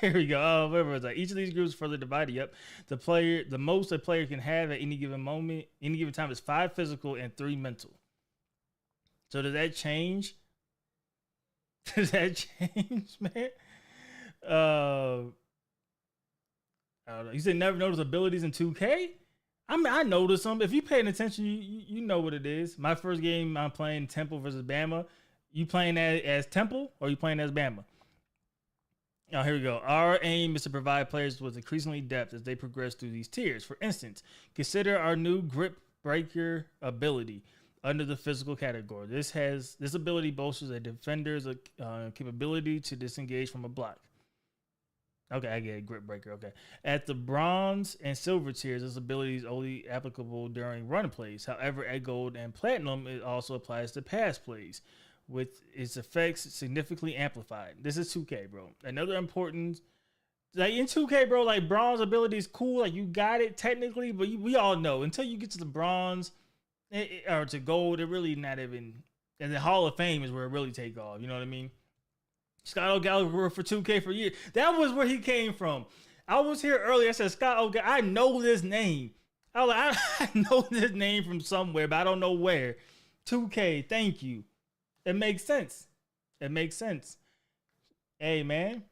Speaker 1: Here we go. Where was I? Each of these groups further divided. Yep. The most a player can have at any given moment, any given time, is 5 physical and 3 mental. So does that change? Does that change, man? I don't know. You said never notice abilities in 2K. I mean, I noticed them. If you paying attention, you know what it is. My first game, I'm playing Temple versus Bama. You playing as Temple or you playing as Bama? Oh, here we go. Our aim is to provide players with increasingly depth as they progress through these tiers. For instance, consider our new Grip Breaker ability under the physical category. This ability bolsters a defender's capability to disengage from a block. Okay, I get it. Grip Breaker. Okay. At the bronze and silver tiers, this ability is only applicable during run plays. However, at gold and platinum, it also applies to pass plays, with its effects significantly amplified. This is 2K, bro. Another important, like in 2K, bro, like bronze ability is cool. Like you got it technically, but we all know until you get to the bronze or to gold, it really not even. And the Hall of Fame is where it really take off. You know what I mean? Scott O'Gallagher for 2K for years. That was where he came from. I was here earlier. I said, Scott O'Gallagher, I know this name. I was like, I know this name from somewhere, but I don't know where. 2K, thank you. It makes sense. It makes sense. Hey, man.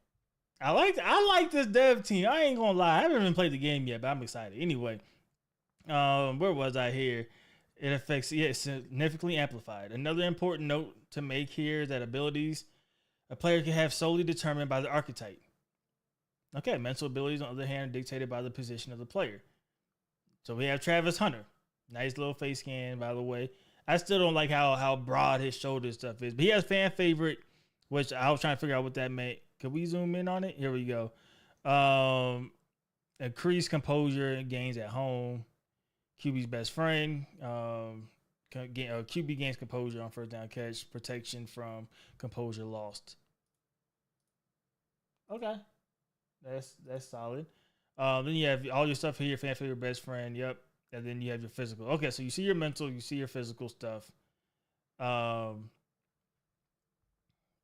Speaker 1: I like this dev team. I ain't gonna lie. I haven't even played the game yet, but I'm excited. Anyway, where was I here? It affects, significantly amplified. Another important note to make here is that abilities a player can have solely determined by the archetype. Okay, mental abilities, on the other hand, are dictated by the position of the player. So we have Travis Hunter. Nice little face scan, by the way. I still don't like how broad his shoulder stuff is. But he has fan favorite, which I was trying to figure out what that meant. Can we zoom in on it? Here we go. Increased composure and gains at home. QB's best friend. QB gains composure on first down catch. Protection from composure lost. Okay. That's solid. Then you have all your stuff here. Fan favorite best friend. Yep. And then you have your physical. Okay, so you see your mental, you see your physical stuff.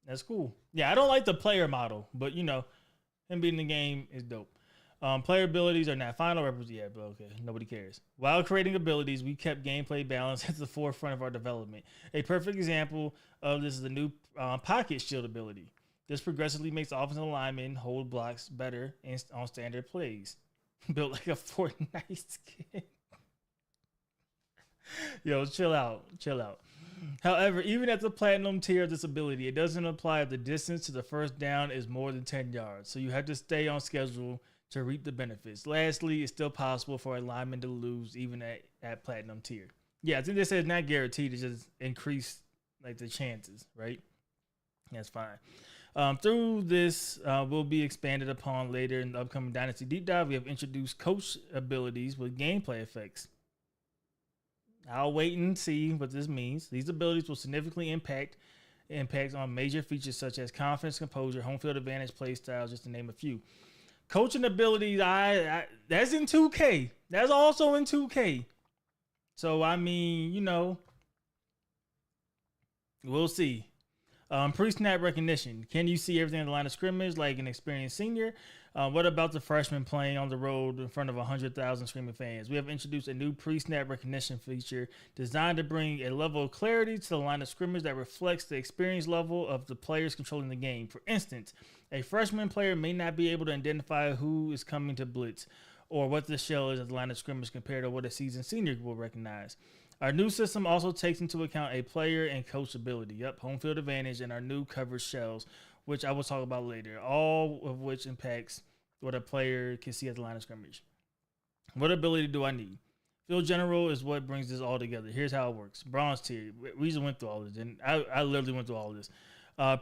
Speaker 1: That's cool. Yeah, I don't like the player model, but you know, him being in the game is dope. Player abilities are not final yeah, but okay, nobody cares. While creating abilities, we kept gameplay balance at the forefront of our development. A perfect example of this is the new pocket shield ability. This progressively makes offensive linemen hold blocks better on standard plays. Built like a Fortnite skin. Yo, chill out. However, even at the platinum tier of this ability, it doesn't apply if the distance to the first down is more than 10 yards. So you have to stay on schedule to reap the benefits. Lastly, it's still possible for a lineman to lose even at platinum tier. Yeah, I think they said it's not guaranteed. It just increase like the chances, right? That's fine. Through this will be expanded upon later in the upcoming Dynasty Deep Dive. We have introduced coach abilities with gameplay effects. I'll wait and see what this means. These abilities will significantly impact on major features such as confidence, composure, home field advantage, play styles, just to name a few. Coaching abilities, that's in 2K. That's also in 2K. So, I mean, you know, we'll see. Pre-snap recognition. Can you see everything in the line of scrimmage like an experienced senior? What about the freshman playing on the road in front of 100,000 screaming fans? We have introduced a new pre-snap recognition feature designed to bring a level of clarity to the line of scrimmage that reflects the experience level of the players controlling the game. For instance, a freshman player may not be able to identify who is coming to blitz or what the shell is at the line of scrimmage compared to what a seasoned senior will recognize. Our new system also takes into account a player and coach ability. Yep, home field advantage and our new coverage shells, which I will talk about later, all of which impacts what a player can see at the line of scrimmage. What ability do I need? Field general is what brings this all together. Here's how it works. Bronze tier. We just went through all this. And I literally went through all of this.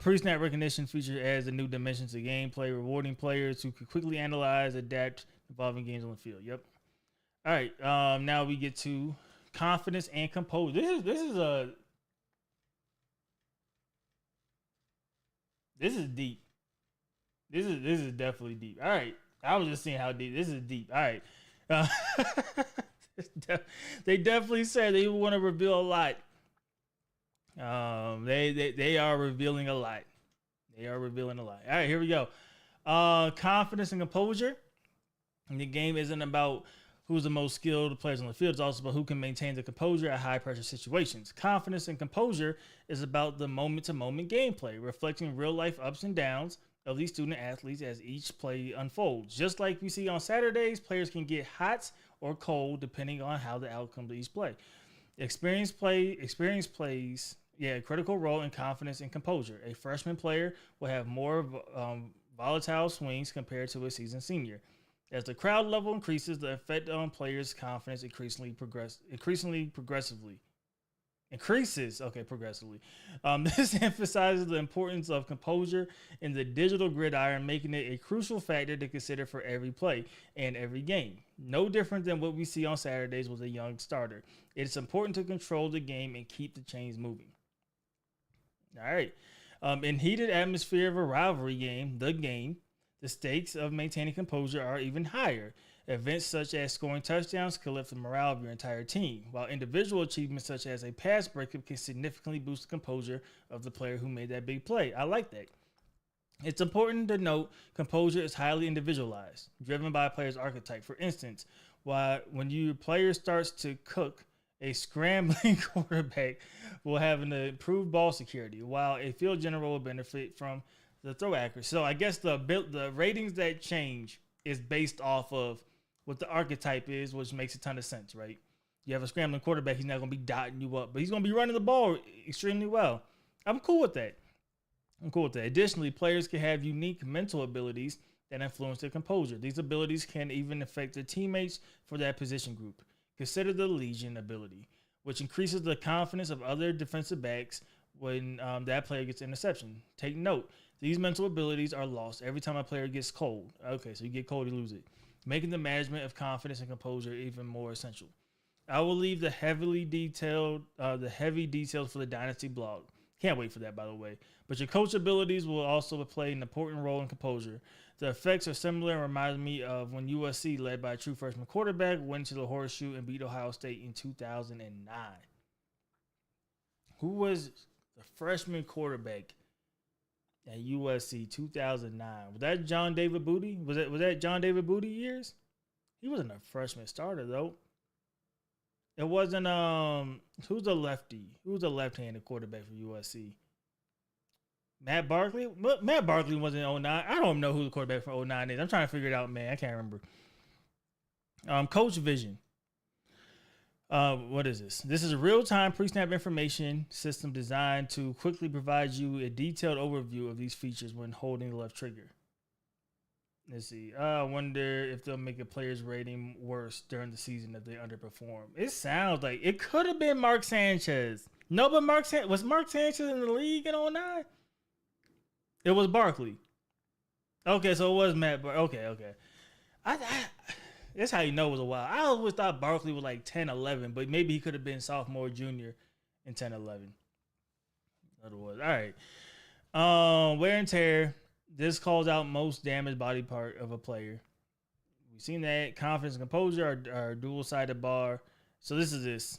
Speaker 1: Pre-snap recognition feature adds a new dimension to gameplay, rewarding players who can quickly analyze, adapt, involving games on the field. Yep. All right. Now we get to confidence and composure. This is deep. This is definitely deep. All right, I was just seeing how deep. This is deep. All right, they definitely said they want to reveal a lot. They are revealing a lot. They are revealing a lot. All right, here we go. Confidence and composure. And the game isn't about who's the most skilled players on the field. It's also about who can maintain the composure at high pressure situations. Confidence and composure is about the moment to moment gameplay, reflecting real life ups and downs of these student athletes as each play unfolds. Just like we see on Saturdays, players can get hot or cold depending on how the outcome of each play. Experience plays a critical role in confidence and composure. A freshman player will have more volatile swings compared to a seasoned senior. As the crowd level increases, the effect on players' confidence progressively. This emphasizes the importance of composure in the digital gridiron, making it a crucial factor to consider for every play and every game. No different than what we see on Saturdays with a young starter. It's important to control the game and keep the chains moving. All right. In heated atmosphere of a rivalry game, the stakes of maintaining composure are even higher. Events such as scoring touchdowns can lift the morale of your entire team, while individual achievements such as a pass breakup can significantly boost the composure of the player who made that big play. I like that. It's important to note composure is highly individualized, driven by a player's archetype. For instance, when your player starts to cook, a scrambling quarterback will have an improved ball security, while a field general will benefit from the throw accuracy. So I guess the ratings that change is based off of what the archetype is, which makes a ton of sense, right? You have a scrambling quarterback, he's not going to be dotting you up, but he's going to be running the ball extremely well. I'm cool with that. Additionally, players can have unique mental abilities that influence their composure. These abilities can even affect their teammates for that position group. Consider the Legion ability, which increases the confidence of other defensive backs when that player gets an interception. Take note, these mental abilities are lost every time a player gets cold. Okay, so you get cold, you lose it, making the management of confidence and composure even more essential. I will leave the heavy details for the Dynasty blog. Can't wait for that, by the way. But your coach abilities will also play an important role in composure. The effects are similar and remind me of when USC, led by a true freshman quarterback, went to the Horseshoe and beat Ohio State in 2009. Who was the freshman quarterback at USC 2009? Was that John David Booty? Was that John David Booty years? He wasn't a freshman starter though. It wasn't who's the lefty? Who's the left-handed quarterback for USC? Matt Barkley? Matt Barkley wasn't in 09. I don't know who the quarterback for 09 is. I'm trying to figure it out, man. I can't remember. Coach Vision. What is this? This is a real-time pre-snap information system designed to quickly provide you a detailed overview of these features when holding the left trigger. Let's see. I wonder if they'll make a player's rating worse during the season if they underperform. It sounds like it could have been Mark Sanchez. No, but was Mark Sanchez in the league in 09? It was Barkley. Okay, so it was Matt. Okay. That's how you know it was a while. I always thought Barkley was like 10, 11, but maybe he could have been sophomore, junior in 10, 11. Otherwise, all right. Wear and tear. This calls out most damaged body part of a player. We've seen that. Confidence and composure are dual-sided bar. So this is this.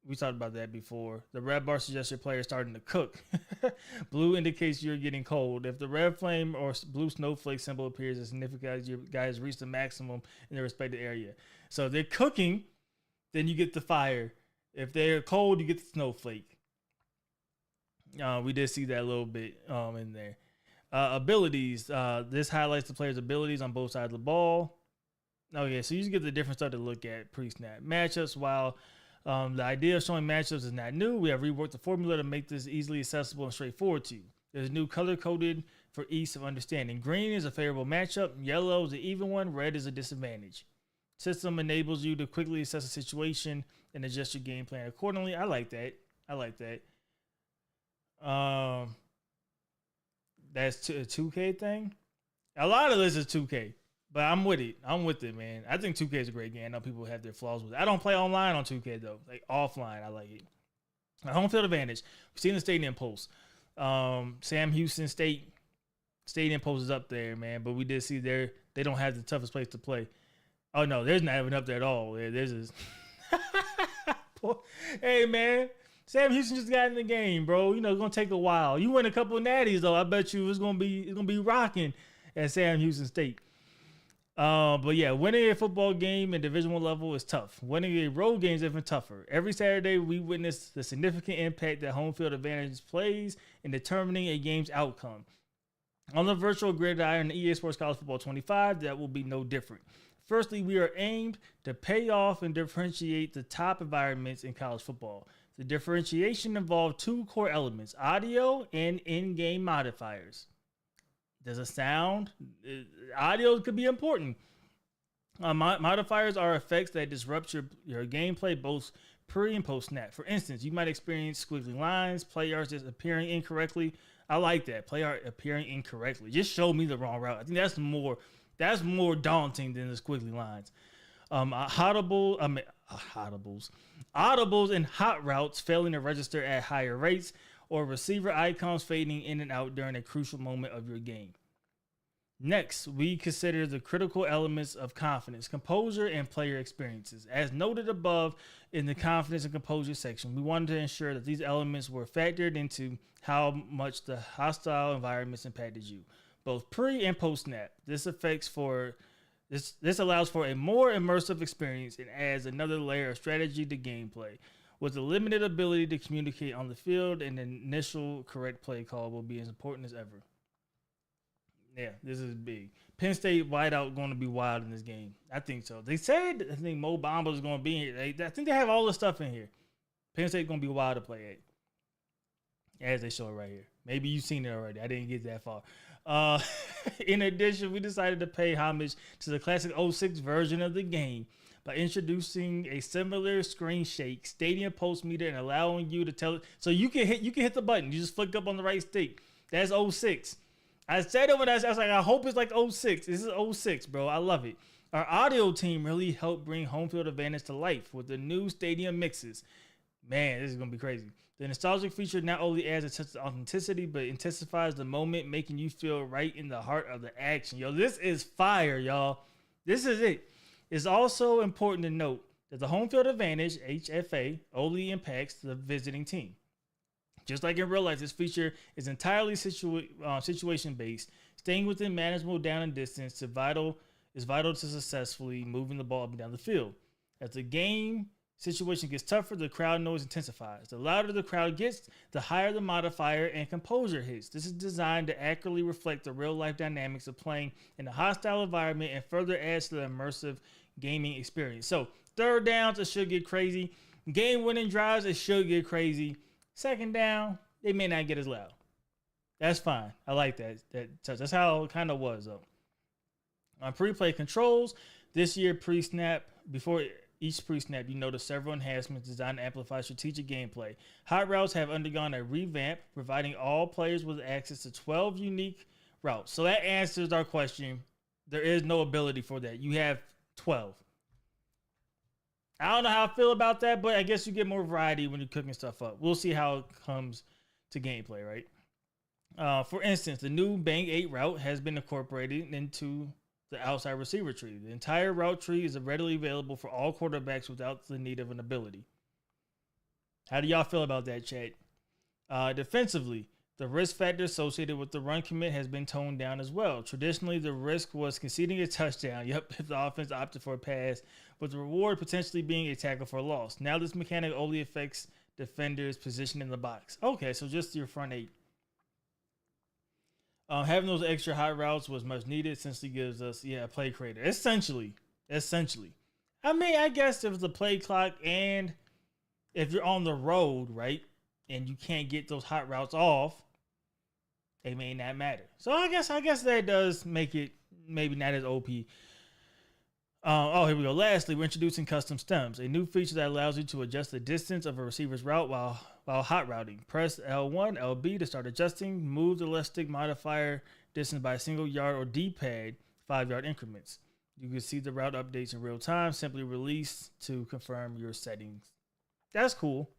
Speaker 1: We talked about that before. The red bar suggests your player is starting to cook. Blue indicates you're getting cold. If the red flame or blue snowflake symbol appears, it's significant your guys reached the maximum in their respective area. So if they're cooking, then you get the fire. If they're cold, you get the snowflake. We did see that a little bit in there. Abilities. This highlights the player's abilities on both sides of the ball. Okay, so you just get the different stuff to look at pre-snap. Matchups, while the idea of showing matchups is not new, we have reworked the formula to make this easily accessible and straightforward to you. There's new color-coded for ease of understanding. Green is a favorable matchup. Yellow is an even one. Red is a disadvantage. System enables you to quickly assess a situation and adjust your game plan accordingly. I like that. That's a 2K thing. A lot of this is 2K. But I'm with it. I'm with it, man. I think 2K is a great game. I know people have their flaws with it. I don't play online on 2K though. Like offline, I like it. Home field advantage. We've seen the stadium post. Sam Houston State stadium post is up there, man. But we did see they don't have the toughest place to play. Oh no, there's not even up there at all. There's this. Hey man, Sam Houston just got in the game, bro. You know it's gonna take a while. You win a couple of natties though. I bet you it's gonna be rocking at Sam Houston State. But yeah, winning a football game at Division I level is tough. Winning a road game is even tougher. Every Saturday, we witness the significant impact that home field advantage plays in determining a game's outcome. On the virtual gridiron EA Sports College Football 25, that will be no different. Firstly, we are aimed to pay off and differentiate the top environments in college football. The differentiation involved two core elements, audio and in-game modifiers. Does it sound? Audio could be important. Modifiers are effects that disrupt your gameplay both pre and post snap. For instance, you might experience squiggly lines, play yards just appearing incorrectly. I like that. Play yard appearing incorrectly. Just show me the wrong route. I think that's more daunting than the squiggly lines. Audibles and hot routes failing to register at higher rates, or receiver icons fading in and out during a crucial moment of your game. Next, we consider the critical elements of confidence, composure, and player experiences. As noted above in the confidence and composure section, we wanted to ensure that these elements were factored into how much the hostile environments impacted you, both pre and post snap. This allows for a more immersive experience and adds another layer of strategy to gameplay. With a limited ability to communicate on the field, an initial correct play call will be as important as ever. Yeah, this is big. Penn State wideout going to be wild in this game. I think so. They said, I think Mo Bamba is going to be in here. I think they have all the stuff in here. Penn State going to be wild to play at, as they show it right here. Maybe you've seen it already. I didn't get that far. In addition, we decided to pay homage to the classic 06 version of the game by introducing a similar screen shake, stadium post meter, and allowing you to tell it. So you can hit the button. You just flick up on the right stick. That's 06. I said it when I was like, I hope it's like 06. This is 06, bro. I love it. Our audio team really helped bring home field advantage to life with the new stadium mixes. Man, this is going to be crazy. The nostalgic feature not only adds a touch of authenticity, but intensifies the moment, making you feel right in the heart of the action. Yo, this is fire, y'all. This is it. It's also important to note that the home field advantage, HFA, only impacts the visiting team. Just like in real life, this feature is entirely situation-based. Staying within manageable down and distance is vital to successfully moving the ball up and down the field. As the game situation gets tougher, the crowd noise intensifies. The louder the crowd gets, the higher the modifier and composure hits. This is designed to accurately reflect the real-life dynamics of playing in a hostile environment and further adds to the immersive gaming experience. So, third downs, it should get crazy. Game-winning drives, it should get crazy. Second down, they may not get as loud. That's fine. I like that. That's how it kind of was, though. On pre-play controls, this year pre-snap, before each pre-snap, you notice several enhancements designed to amplify strategic gameplay. Hot routes have undergone a revamp, providing all players with access to 12 unique routes. So that answers our question. There is no ability for that. You have 12. I don't know how I feel about that, but I guess you get more variety when you're cooking stuff up. We'll see how it comes to gameplay, right? For instance, the new Bang 8 route has been incorporated into the outside receiver tree. The entire route tree is readily available for all quarterbacks without the need of an ability. How do y'all feel about that, chat? Defensively, the risk factor associated with the run commit has been toned down as well. Traditionally, the risk was conceding a touchdown, if the offense opted for a pass, with the reward potentially being a tackle for a loss. Now this mechanic only affects defenders positioned in the box. Okay, so just your front eight. Having those extra hot routes was much needed since it gives us, a play creator. Essentially. I mean, I guess if the play clock and if you're on the road, right, and you can't get those hot routes off, they may not matter. So I guess that does make it maybe not as OP. Here we go. Lastly, we're introducing custom stems, a new feature that allows you to adjust the distance of a receiver's route while hot routing. Press L1, LB to start adjusting. Move the left stick modifier distance by a single yard or D-pad 5-yard increments. You can see the route updates in real time. Simply release to confirm your settings. That's cool.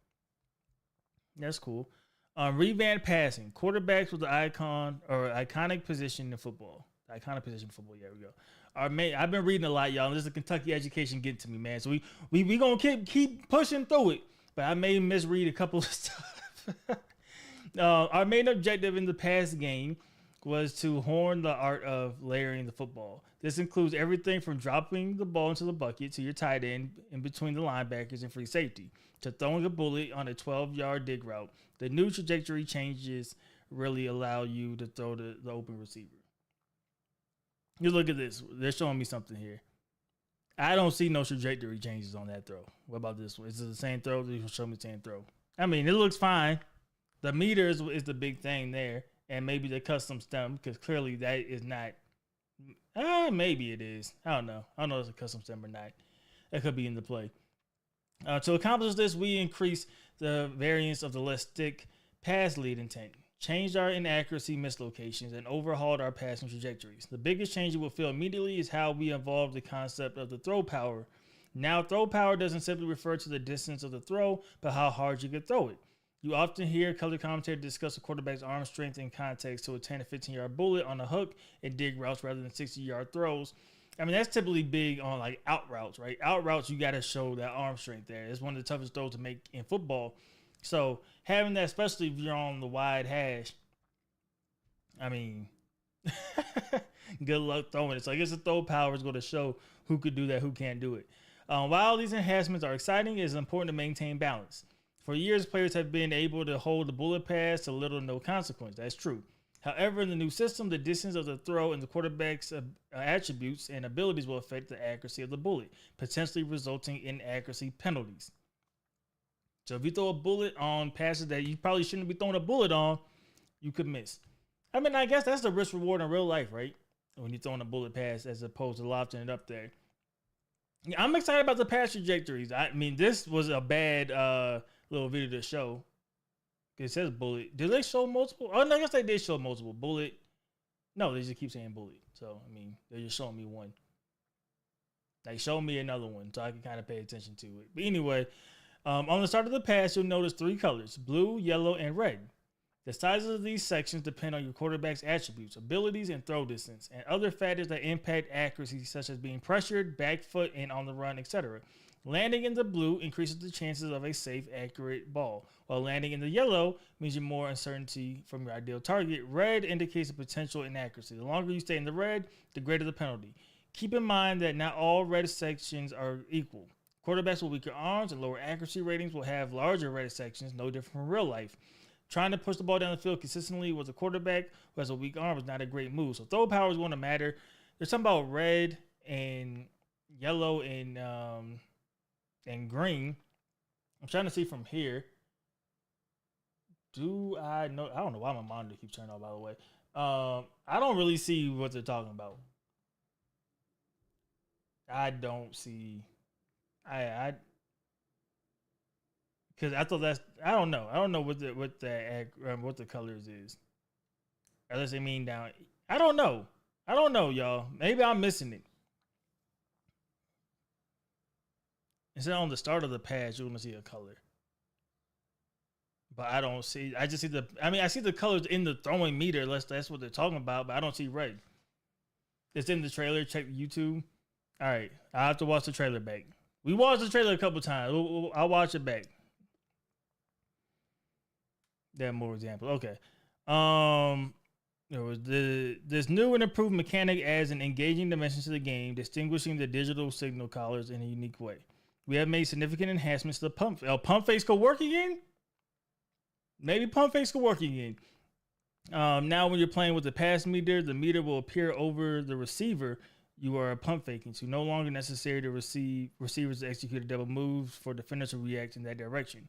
Speaker 1: That's cool. Revamped passing. Quarterbacks with the iconic position in football. Iconic position in football. Yeah, we go. I've been reading a lot, y'all. This is a Kentucky education getting to me, man. So we gonna keep pushing through it. But I may misread a couple of stuff. Our main objective in the past game was to hone the art of layering the football. This includes everything from dropping the ball into the bucket to your tight end in between the linebackers and free safety, to throwing a bullet on a 12-yard dig route. The new trajectory changes really allow you to throw the open receiver. You look at this. They're showing me something here. I don't see no trajectory changes on that throw. What about this one? Is it the same throw? They show me the same throw. I mean, it looks fine. The meter is the big thing there. And maybe the custom stem, because clearly that is not. Maybe it is. I don't know. I don't know if it's a custom stem or not. That could be in the play. To accomplish this, we increased the variance of the less thick pass lead intent, changed our inaccuracy mislocations, and overhauled our passing trajectories. The biggest change you will feel immediately is how we evolved the concept of the throw power. Now, throw power doesn't simply refer to the distance of the throw, but how hard you can throw it. You often hear color commentators discuss a quarterback's arm strength in context to a 10 to 15-yard bullet on a hook and dig routes rather than 60-yard throws. I mean, that's typically big on like out routes, right? Out routes, you got to show that arm strength there. It's one of the toughest throws to make in football. So having that, especially if you're on the wide hash, I mean, good luck throwing it. So I guess the throw power is going to show who could do that, who can't do it. While these enhancements are exciting, it is important to maintain balance. For years, players have been able to hold the bullet pass to little or no consequence. That's true. However, in the new system, the distance of the throw and the quarterback's attributes and abilities will affect the accuracy of the bullet, potentially resulting in accuracy penalties. So if you throw a bullet on passes that you probably shouldn't be throwing a bullet on, you could miss. I mean, I guess that's the risk reward in real life, right? When you're throwing a bullet pass as opposed to lofting it up there. Yeah, I'm excited about the pass trajectories. I mean, this was a bad little video to show. It says bullet. Did they show multiple? Oh, no, I guess they did show multiple. Bullet. No, they just keep saying bullet. So, I mean, they're just showing me one. They show me another one so I can kind of pay attention to it. But anyway, on the start of the pass, you'll notice 3 colors, blue, yellow, and red. The sizes of these sections depend on your quarterback's attributes, abilities, and throw distance, and other factors that impact accuracy, such as being pressured, back foot, and on the run, etc. Landing in the blue increases the chances of a safe, accurate ball, while landing in the yellow means you're more uncertainty from your ideal target. Red indicates a potential inaccuracy. The longer you stay in the red, the greater the penalty. Keep in mind that not all red sections are equal. Quarterbacks with weaker arms and lower accuracy ratings will have larger red sections, no different from real life. Trying to push the ball down the field consistently with a quarterback who has a weak arm is not a great move. So throw power is going to matter. There's something about red and yellow and green. I'm trying to see from here. Do I know? I don't know why my monitor keeps turning off, by the way. I don't really see what they're talking about. I don't see. Because I thought that's. I don't know. I don't know what the colors is. Unless they mean down. I don't know. I don't know, y'all. Maybe I'm missing it. Instead on the start of the pass, you're gonna see a color. But I don't see. I just see the. I mean, I see the colors in the throwing meter. Unless that's what they're talking about. But I don't see red. It's in the trailer. Check YouTube. All right, I have to watch the trailer back. We watched the trailer a couple times. I'll watch it back. That more example. Okay. There was this new and improved mechanic adds an engaging dimension to the game, distinguishing the digital signal callers in a unique way. We have made significant enhancements to the pump. Pump fakes could work again? Maybe pump fakes could work again. Now when you're playing with the pass meter, the meter will appear over the receiver you are pump faking. So no longer necessary to receivers to execute a double move for defenders to react in that direction.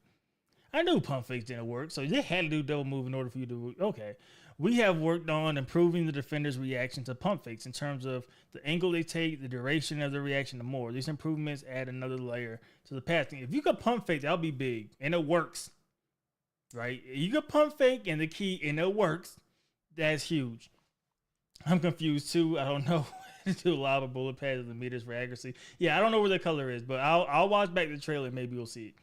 Speaker 1: I knew pump fakes didn't work, so they had to do double move in order for you to. Okay. We have worked on improving the defender's reaction to pump fakes in terms of the angle they take, the duration of the reaction, and more. These improvements add another layer to the passing. If you could pump fake, that'll be big, and it works. Right? You could pump fake and it works. That's huge. I'm confused too. I don't know. to allow a bullet pad of the meters for accuracy. Yeah, I don't know where the color is, but I'll watch back the trailer. Maybe we'll see it.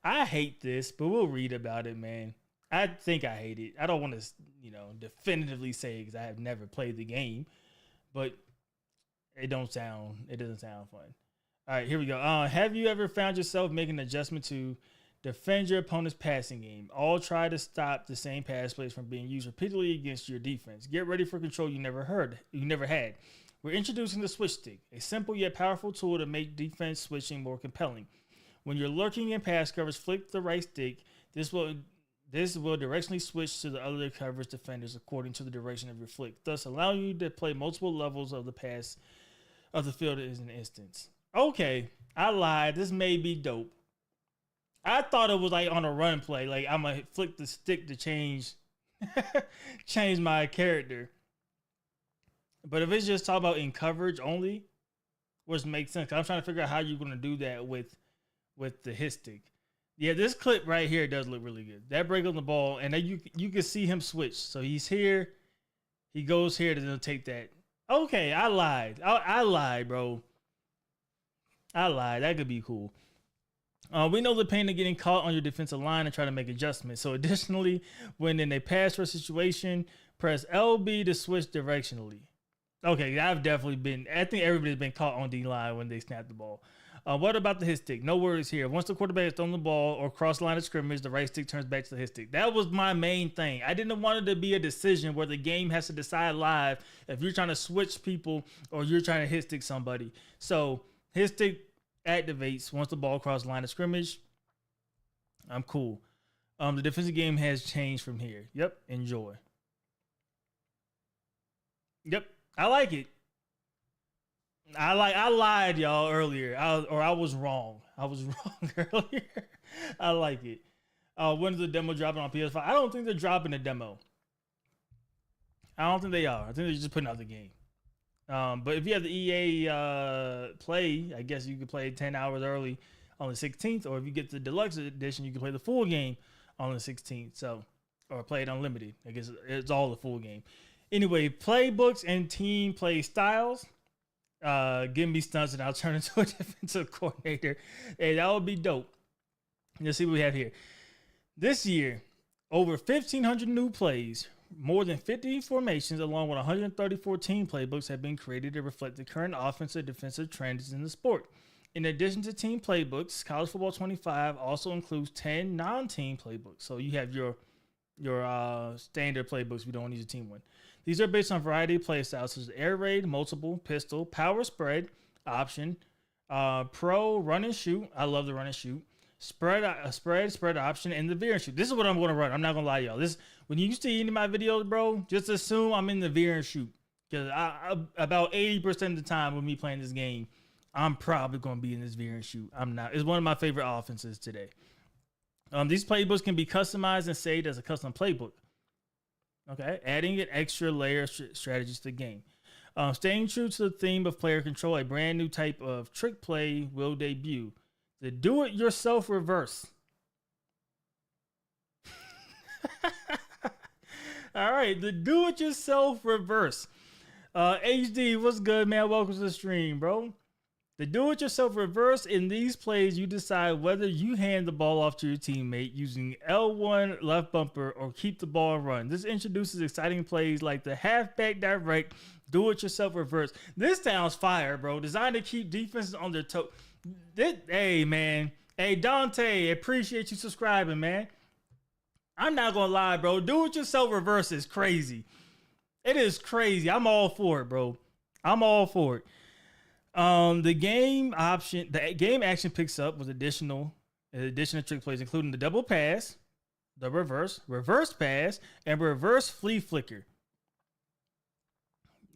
Speaker 1: I hate this, but we'll read about it, man. I think I hate it. I don't want to, definitively say because I have never played the game, but it doesn't sound fun. All right, here we go. Have you ever found yourself making an adjustment to defend your opponent's passing game? All try to stop the same pass plays from being used repeatedly against your defense. Get ready for control you never had. We're introducing the switch stick, a simple yet powerful tool to make defense switching more compelling. When you're lurking in pass coverage, flick the right stick. This will directionally switch to the other coverage defenders according to the direction of your flick, thus allowing you to play multiple levels of the pass of the field in an instance. Okay, I lied. This may be dope. I thought it was like on a run play, like I'm gonna flick the stick to change my character. But if it's just talking about in coverage only, which makes sense, 'cause I'm trying to figure out how you're gonna do that with the hit stick. Yeah, this clip right here does look really good. That break on the ball, and then you can see him switch. So he's here, he goes here to then take that. Okay, I lied. I lied, bro. I lied. That could be cool. We know the pain of getting caught on your defensive line and try to make adjustments. So additionally, when in a pass rush situation, press LB to switch directionally. Okay, I think everybody's been caught on D-line when they snap the ball. What about the hit stick? No worries here. Once the quarterback has thrown the ball or crossed the line of scrimmage, the right stick turns back to the hit stick. That was my main thing. I didn't want it to be a decision where the game has to decide live if you're trying to switch people or you're trying to hit stick somebody. So hit stick activates once the ball crosses the line of scrimmage. I'm cool. The defensive game has changed from here. Yep, enjoy. Yep, I like it. I lied, y'all, earlier. I was wrong. I was wrong earlier. I like it. When's the demo dropping on PS5? I don't think they're dropping a demo. I don't think they are. I think they're just putting out the game. But if you have the EA Play, I guess you could play 10 hours early on the 16th. Or if you get the deluxe edition, you can play the full game on the 16th. So, or play it unlimited. I guess it's all the full game. Anyway, playbooks and team play styles. Give me stunts and I'll turn into a defensive coordinator. Hey, that would be dope. Let's see what we have here. This year, over 1,500 new plays, more than 50 formations, along with 134 team playbooks have been created to reflect the current offensive and defensive trends in the sport. In addition to team playbooks, College Football 25 also includes 10 non-team playbooks. So you have your standard playbooks. We don't use a team one. These are based on a variety of play styles such as air raid, multiple, pistol, power spread, option, pro, run and shoot. I love the run and shoot. Spread option, and the veer and shoot. This is what I'm going to run. I'm not going to lie to y'all. This, when you see any of my videos, bro, just assume I'm in the veer and shoot. Because I about 80% of the time with me playing this game, I'm probably going to be in this veer and shoot. I'm not. It's one of my favorite offenses today. These playbooks can be customized and saved as a custom playbook. Okay, adding an extra layer of strategies to the game. Staying true to the theme of player control, a brand new type of trick play will debut. The do-it-yourself reverse. All right, the do-it-yourself reverse. HD, what's good, man? Welcome to the stream, bro. The do-it-yourself reverse. In these plays, you decide whether you hand the ball off to your teammate using L1 left bumper or keep the ball and run. This introduces exciting plays like the halfback direct, do-it-yourself reverse. This sounds fire, bro. Designed to keep defenses on their toe. Hey, man. Hey, Dante, appreciate you subscribing, man. I'm not going to lie, bro. Do-it-yourself reverse is crazy. It is crazy. I'm all for it, bro. I'm all for it. The game action picks up with additional trick plays, including the double pass, the reverse pass, and reverse flea flicker.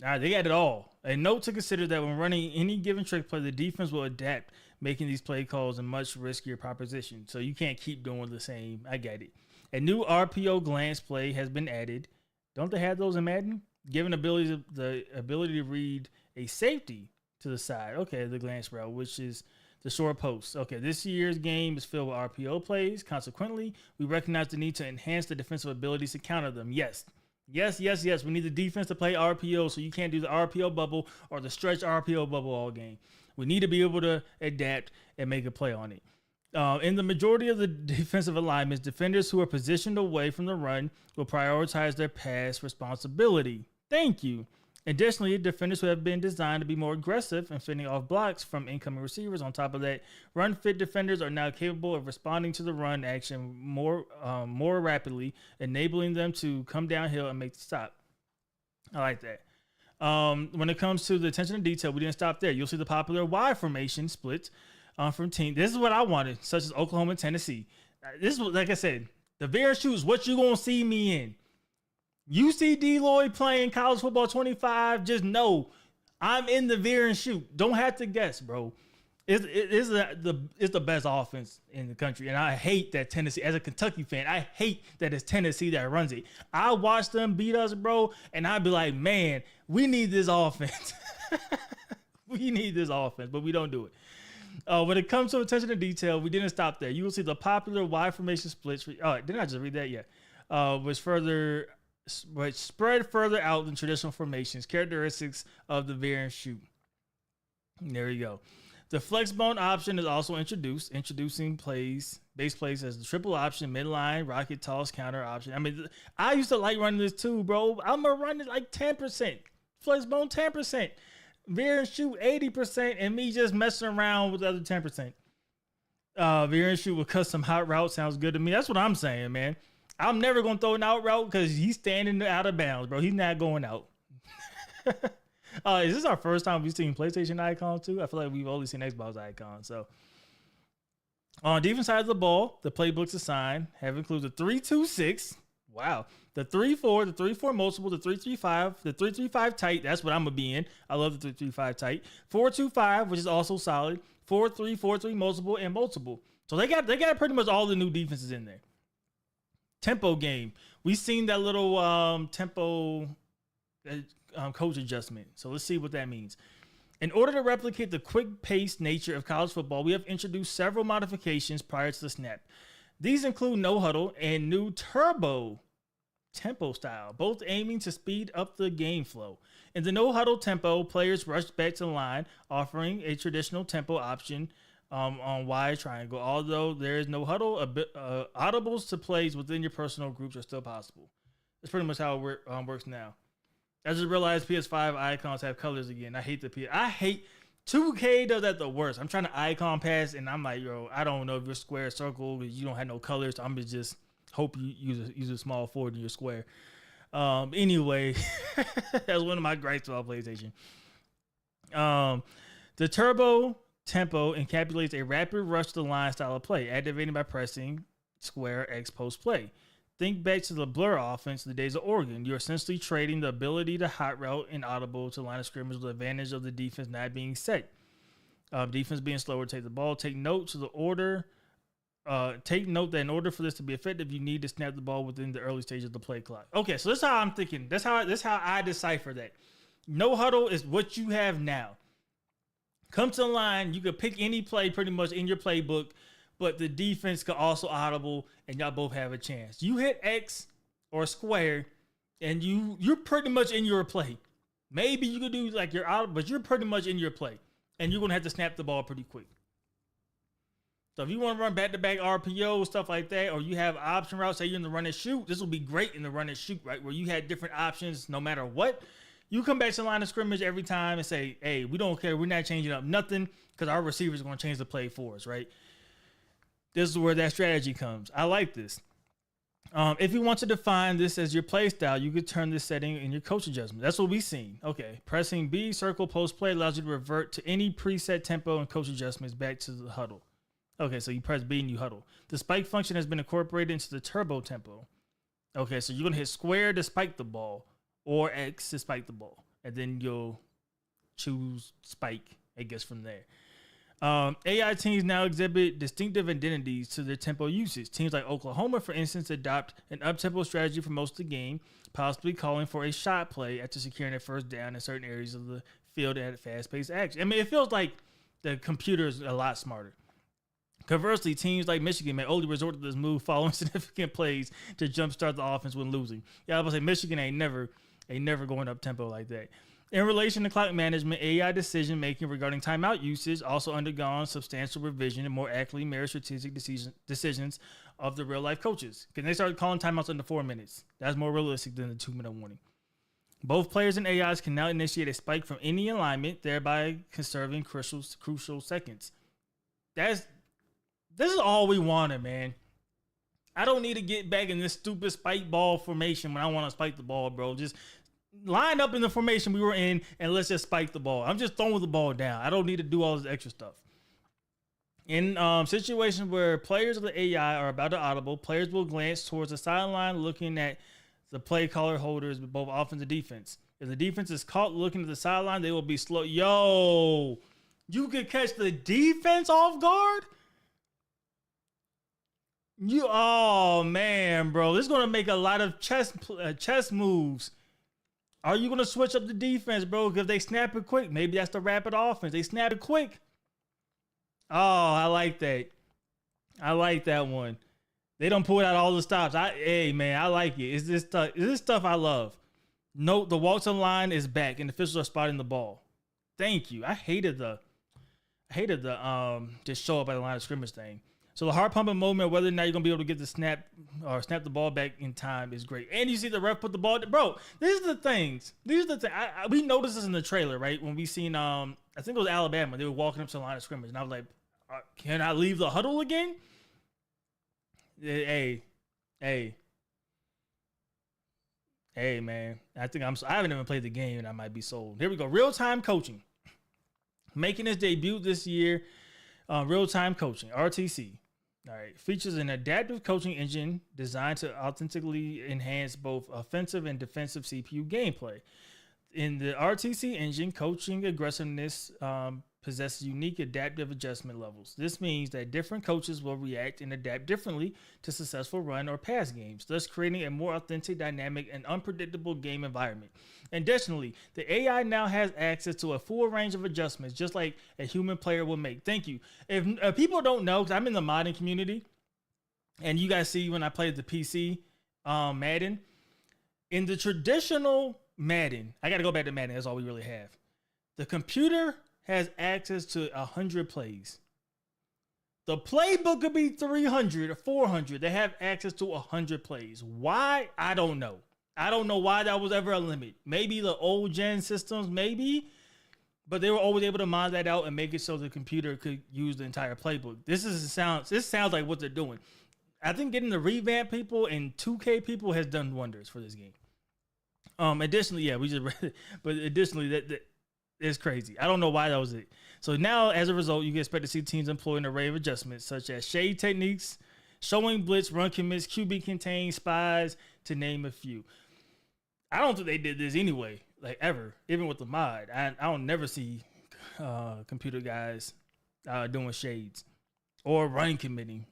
Speaker 1: All right, they got it all. A note to consider that when running any given trick play, the defense will adapt, making these play calls a much riskier proposition. So you can't keep doing the same. I get it. A new RPO glance play has been added. Don't they have those in Madden? Given the ability to read a safety to the side. Okay, the glance route, which is the short post. Okay, this year's game is filled with RPO plays. Consequently, we recognize the need to enhance the defensive abilities to counter them. Yes, Yes, yes, yes. We need the defense to play RPO, so you can't do the RPO bubble or the stretch RPO bubble all game. We need to be able to adapt and make a play on it. In the majority of the defensive alignments, defenders who are positioned away from the run will prioritize their pass responsibility. Thank you. Additionally, defenders who have been designed to be more aggressive and fending off blocks from incoming receivers. On top of that, run-fit defenders are now capable of responding to the run action more rapidly, enabling them to come downhill and make the stop. I like that. When it comes to the attention to detail, we didn't stop there. You'll see the popular Y formation splits from teams. This is what I wanted, such as Oklahoma and Tennessee. This is, like I said, the Veer shoot is what you're going to see me in. You see D. Lloyd playing college football 25, just know I'm in the veer and shoot. Don't have to guess, bro. It's the best offense in the country. And I hate that Tennessee, as a Kentucky fan, I hate that it's Tennessee that runs it. I watch them beat us, bro, and I'd be like, man, we need this offense. We need this offense, but we don't do it. When it comes to attention to detail, we didn't stop there. You will see the popular Y formation splits. Didn't I just read that? Yeah. Which spread further out than traditional formations, characteristics of the veer and shoot. There you go. The flex bone option is also introducing base plays as the triple option, midline, rocket toss, counter option. I mean, I used to like running this too, bro. I'm going to run it like 10%. Flex bone 10%. Veer and shoot 80%, and me just messing around with the other 10%. Veer and shoot with custom hot route sounds good to me. That's what I'm saying, man. I'm never going to throw an out route because he's standing out of bounds, bro. He's not going out. Is this our first time we've seen PlayStation icons too? I feel like we've only seen Xbox icons. So on defense side of the ball, the playbooks assigned have included the 3-2-6. Wow. The 3-4, the 3-4 multiple, the 3-3-5, the 3-3-5 tight. That's what I'm going to be in. I love the 3-3-5 tight. 4-2-5, which is also solid. 4-3, 4-3 multiple, and multiple. So they got pretty much all the new defenses in there. Tempo game. We've seen that little tempo coach adjustment. So let's see what that means. In order to replicate the quick-paced nature of college football, we have introduced several modifications prior to the snap. These include no huddle and new turbo tempo style, both aiming to speed up the game flow. In the no huddle tempo, players rush back to the line, offering a traditional tempo option on Y triangle. Although there is no huddle, audibles to plays within your personal groups are still possible. That's pretty much how it works now. I just realized PS5 icons have colors again. I hate I hate 2K does that the worst. I'm trying to icon pass, and I'm like, yo, I don't know if you're square or circle because you don't have no colors. So I'm gonna just hope you use a small forward in your square. Anyway, that's one of my gripes about PlayStation. The turbo tempo encapsulates a rapid rush to the line style of play, activated by pressing square X post play. Think back to the Blur offense, the days of Oregon. You're essentially trading the ability to hot route and audible to line of scrimmage with the advantage of the defense not being set. Defense being slower to take the ball. Take note that in order for this to be effective, you need to snap the ball within the early stage of the play clock. Okay, so that's how I'm thinking. That's how I decipher that. No huddle is what you have now. Come to the line, you can pick any play pretty much in your playbook, but the defense can also audible, and y'all both have a chance. You hit X or square, and you're pretty much in your play. Maybe you could do like your audible, but you're pretty much in your play, and you're gonna have to snap the ball pretty quick. So if you want to run back-to-back RPO, stuff like that, or you have option routes, say you're in the run and shoot, this will be great in the run and shoot, right? Where you had different options no matter what. You come back to the line of scrimmage every time and say, hey, we don't care. We're not changing up nothing because our receivers are going to change the play for us, right? This is where that strategy comes. I like this. If you want to define this as your play style, you could turn this setting in your coach adjustment. That's what we've seen. Okay. Pressing B, circle, post play allows you to revert to any preset tempo and coach adjustments back to the huddle. Okay, so you press B and you huddle. The spike function has been incorporated into the turbo tempo. Okay, so you're going to hit square to spike the ball or X to spike the ball. And then you'll choose spike, I guess, from there. AI teams now exhibit distinctive identities to their tempo usage. Teams like Oklahoma, for instance, adopt an up-tempo strategy for most of the game, possibly calling for a shot play after securing a first down in certain areas of the field at fast-paced action. I mean, it feels like the computer is a lot smarter. Conversely, teams like Michigan may only resort to this move following significant plays to jumpstart the offense when losing. Yeah, I was say Michigan ain't never going up tempo like that. In relation to clock management, AI decision making regarding timeout usage also undergone substantial revision and more accurately mirror strategic decisions of the real life coaches. Because they started calling timeouts under 4 minutes. That's more realistic than the 2-minute warning. Both players and AIs can now initiate a spike from any alignment, thereby conserving crucial seconds. This is all we wanted, man. I don't need to get back in this stupid spike ball formation when I want to spike the ball, bro. Just line up in the formation we were in and let's just spike the ball. I'm just throwing the ball down. I don't need to do all this extra stuff. In situations where players of the AI are about to audible, players will glance towards the sideline looking at the play caller holders with both offense and defense. If the defense is caught looking at the sideline, they will be slow. Yo, you could catch the defense off guard? Oh, man, bro. This is going to make a lot of chess moves. Are you going to switch up the defense, bro? Because they snap it quick. Maybe that's the rapid offense. They snap it quick. Oh, I like that. I like that one. They don't pull out all the stops. Hey, man, I like it. Is this stuff I love? Note the walk to the line is back and the officials are spotting the ball. Thank you. I hated the just show up at the line of scrimmage thing. So the heart pumping moment, whether or not you're gonna be able to get the snap the ball back in time, is great. And you see the ref put the ball, bro. These are the things. We noticed this in the trailer, right? When we seen I think it was Alabama. They were walking up to the line of scrimmage, and I was like, can I leave the huddle again? Hey, man. I haven't even played the game, and I might be sold. Here we go. Real-time coaching. Making its debut this year, real-time coaching, RTC. All right. Features an adaptive coaching engine designed to authentically enhance both offensive and defensive CPU gameplay. In the RTC engine, coaching aggressiveness possesses unique adaptive adjustment levels. This means that different coaches will react and adapt differently to successful run or pass games, thus creating a more authentic, dynamic, and unpredictable game environment. Additionally, the AI now has access to a full range of adjustments, just like a human player will make. Thank you. If people don't know, because I'm in the modding community, and you guys see when I played the PC Madden, in the traditional Madden, I got to go back to Madden. That's all we really have. The computer has access to 100 plays. The playbook could be 300 or 400. They have access to 100 plays. Why? I don't know. I don't know why that was ever a limit. Maybe the old gen systems, maybe, but they were always able to mod that out and make it so the computer could use the entire playbook. This sounds like what they're doing. I think getting the revamp people and 2K people has done wonders for this game. Additionally, yeah, we just read it, but additionally, that it's crazy. I don't know why that was it. So now, as a result, you can expect to see teams employ an array of adjustments, such as shade techniques, showing blitz, run commits, QB contain, spies, to name a few. I don't think they did this anyway, like ever, even with the mod. I don't never see computer guys doing shades or run committing.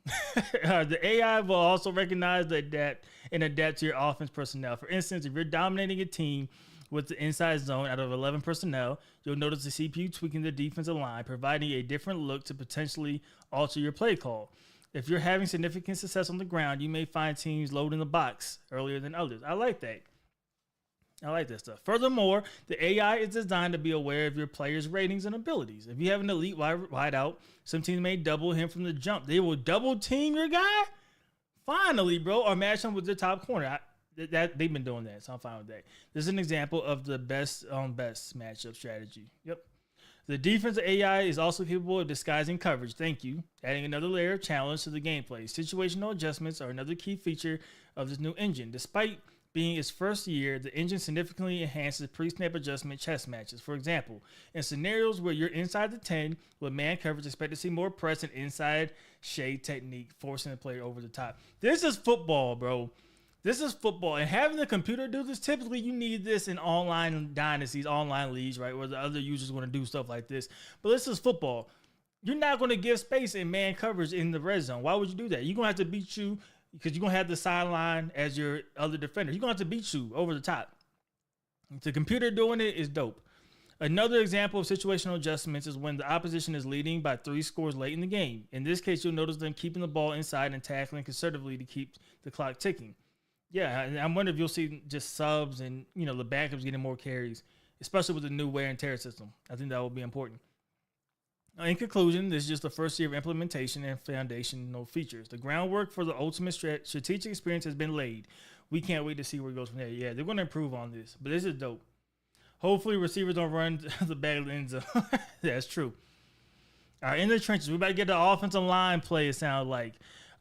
Speaker 1: The AI will also recognize and adapt to your offense personnel. For instance, if you're dominating a team with the inside zone out of 11 personnel, you'll notice the CPU tweaking the defensive line, providing a different look to potentially alter your play call. If you're having significant success on the ground, you may find teams loading the box earlier than others. I like that. I like that stuff. Furthermore, the AI is designed to be aware of your player's ratings and abilities. If you have an elite wide out, some teams may double him from the jump. They will double team your guy? Finally, bro. Or match him with the top corner. That they've been doing that, so I'm fine with that. This is an example of the best on best matchup strategy. Yep. The defensive AI is also capable of disguising coverage. Thank you. Adding another layer of challenge to the gameplay. Situational adjustments are another key feature of this new engine. Despite being its first year, the engine significantly enhances pre-snap adjustment chess matches. For example, in scenarios where you're inside the 10 with man coverage, expect to see more press and inside shade technique, forcing the player over the top. This is football, bro. This is football, and having the computer do this, typically you need this in online dynasties, online leagues, right, where the other users want to do stuff like this. But this is football. You're not going to give space in man coverage in the red zone. Why would you do that? You're going to have to beat you because you're going to have the sideline as your other defender. You're going to have to beat you over the top. The computer doing it is dope. Another example of situational adjustments is when the opposition is leading by 3 scores late in the game. In this case, you'll notice them keeping the ball inside and tackling conservatively to keep the clock ticking. Yeah, I wonder if you'll see just subs and, the backups getting more carries, especially with the new wear and tear system. I think that will be important. In conclusion, this is just the first year of implementation and foundational features. The groundwork for the ultimate strategic experience has been laid. We can't wait to see where it goes from there. Yeah, they're going to improve on this, but this is dope. Hopefully receivers don't run the back of the end zone. That's true. All right, in the trenches, we're about to get the offensive line play, it sounds like.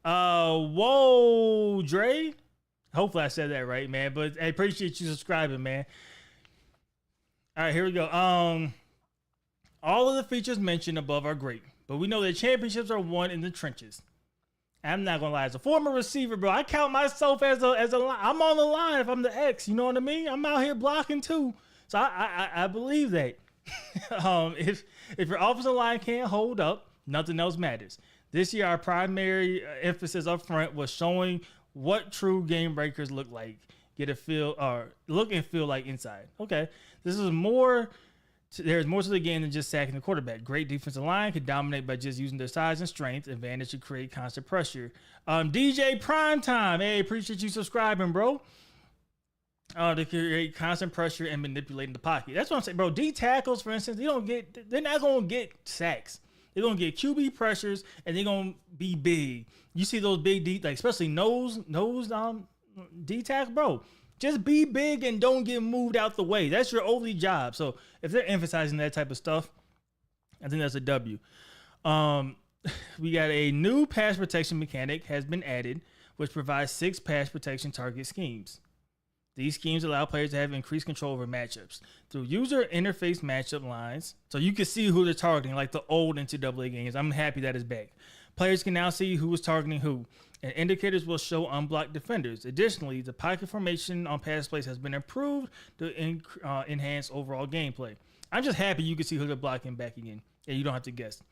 Speaker 1: Whoa, Dre. Hopefully I said that right, man. But I appreciate you subscribing, man. All right, here we go. All of the features mentioned above are great, but we know that championships are won in the trenches. I'm not gonna lie, as a former receiver, bro, I count myself as a line. I'm on the line if I'm the X. You know what I mean? I'm out here blocking too. So I believe that. If your offensive line can't hold up, nothing else matters. This year, our primary emphasis up front was showing what true game breakers look like, look and feel like inside. Okay, there's more to the game than just sacking the quarterback. Great defensive line could dominate by just using their size and strength advantage to create constant pressure. DJ Primetime, hey, appreciate you subscribing, bro. To create constant pressure and manipulating the pocket. That's what I'm saying, bro. D tackles, for instance, they're not gonna get sacks. They're gonna get QB pressures and they're gonna be big. You see those big D, like especially nose D tackle, bro. Just be big and don't get moved out the way. That's your only job. So if they're emphasizing that type of stuff, I think that's a W. We got a new pass protection mechanic has been added, which provides 6 pass protection target schemes. These schemes allow players to have increased control over matchups through user interface matchup lines. So you can see who they're targeting, like the old NCAA games. I'm happy that is back. Players can now see who is targeting who, and indicators will show unblocked defenders. Additionally, the pocket formation on pass plays has been improved to enhance overall gameplay. I'm just happy you can see who they're blocking back again, and you don't have to guess.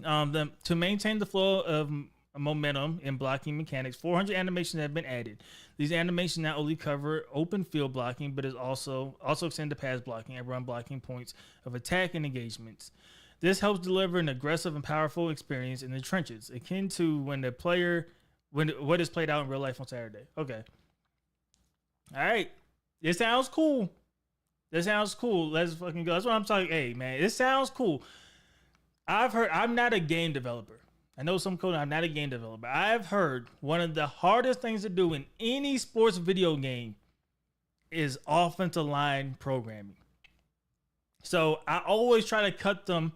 Speaker 1: To maintain the flow of momentum in blocking mechanics, 400 animations have been added. These animations not only cover open field blocking, but is also extend to pass blocking and run blocking points of attack and engagements. This helps deliver an aggressive and powerful experience in the trenches, akin to what is played out in real life on Saturday. Okay. All right. This sounds cool. Let's fucking go. That's what I'm talking. Hey, man, it sounds cool. I'm not a game developer. I know some code. I'm not a game developer. I've heard one of the hardest things to do in any sports video game is offensive line programming. So I always try to cut them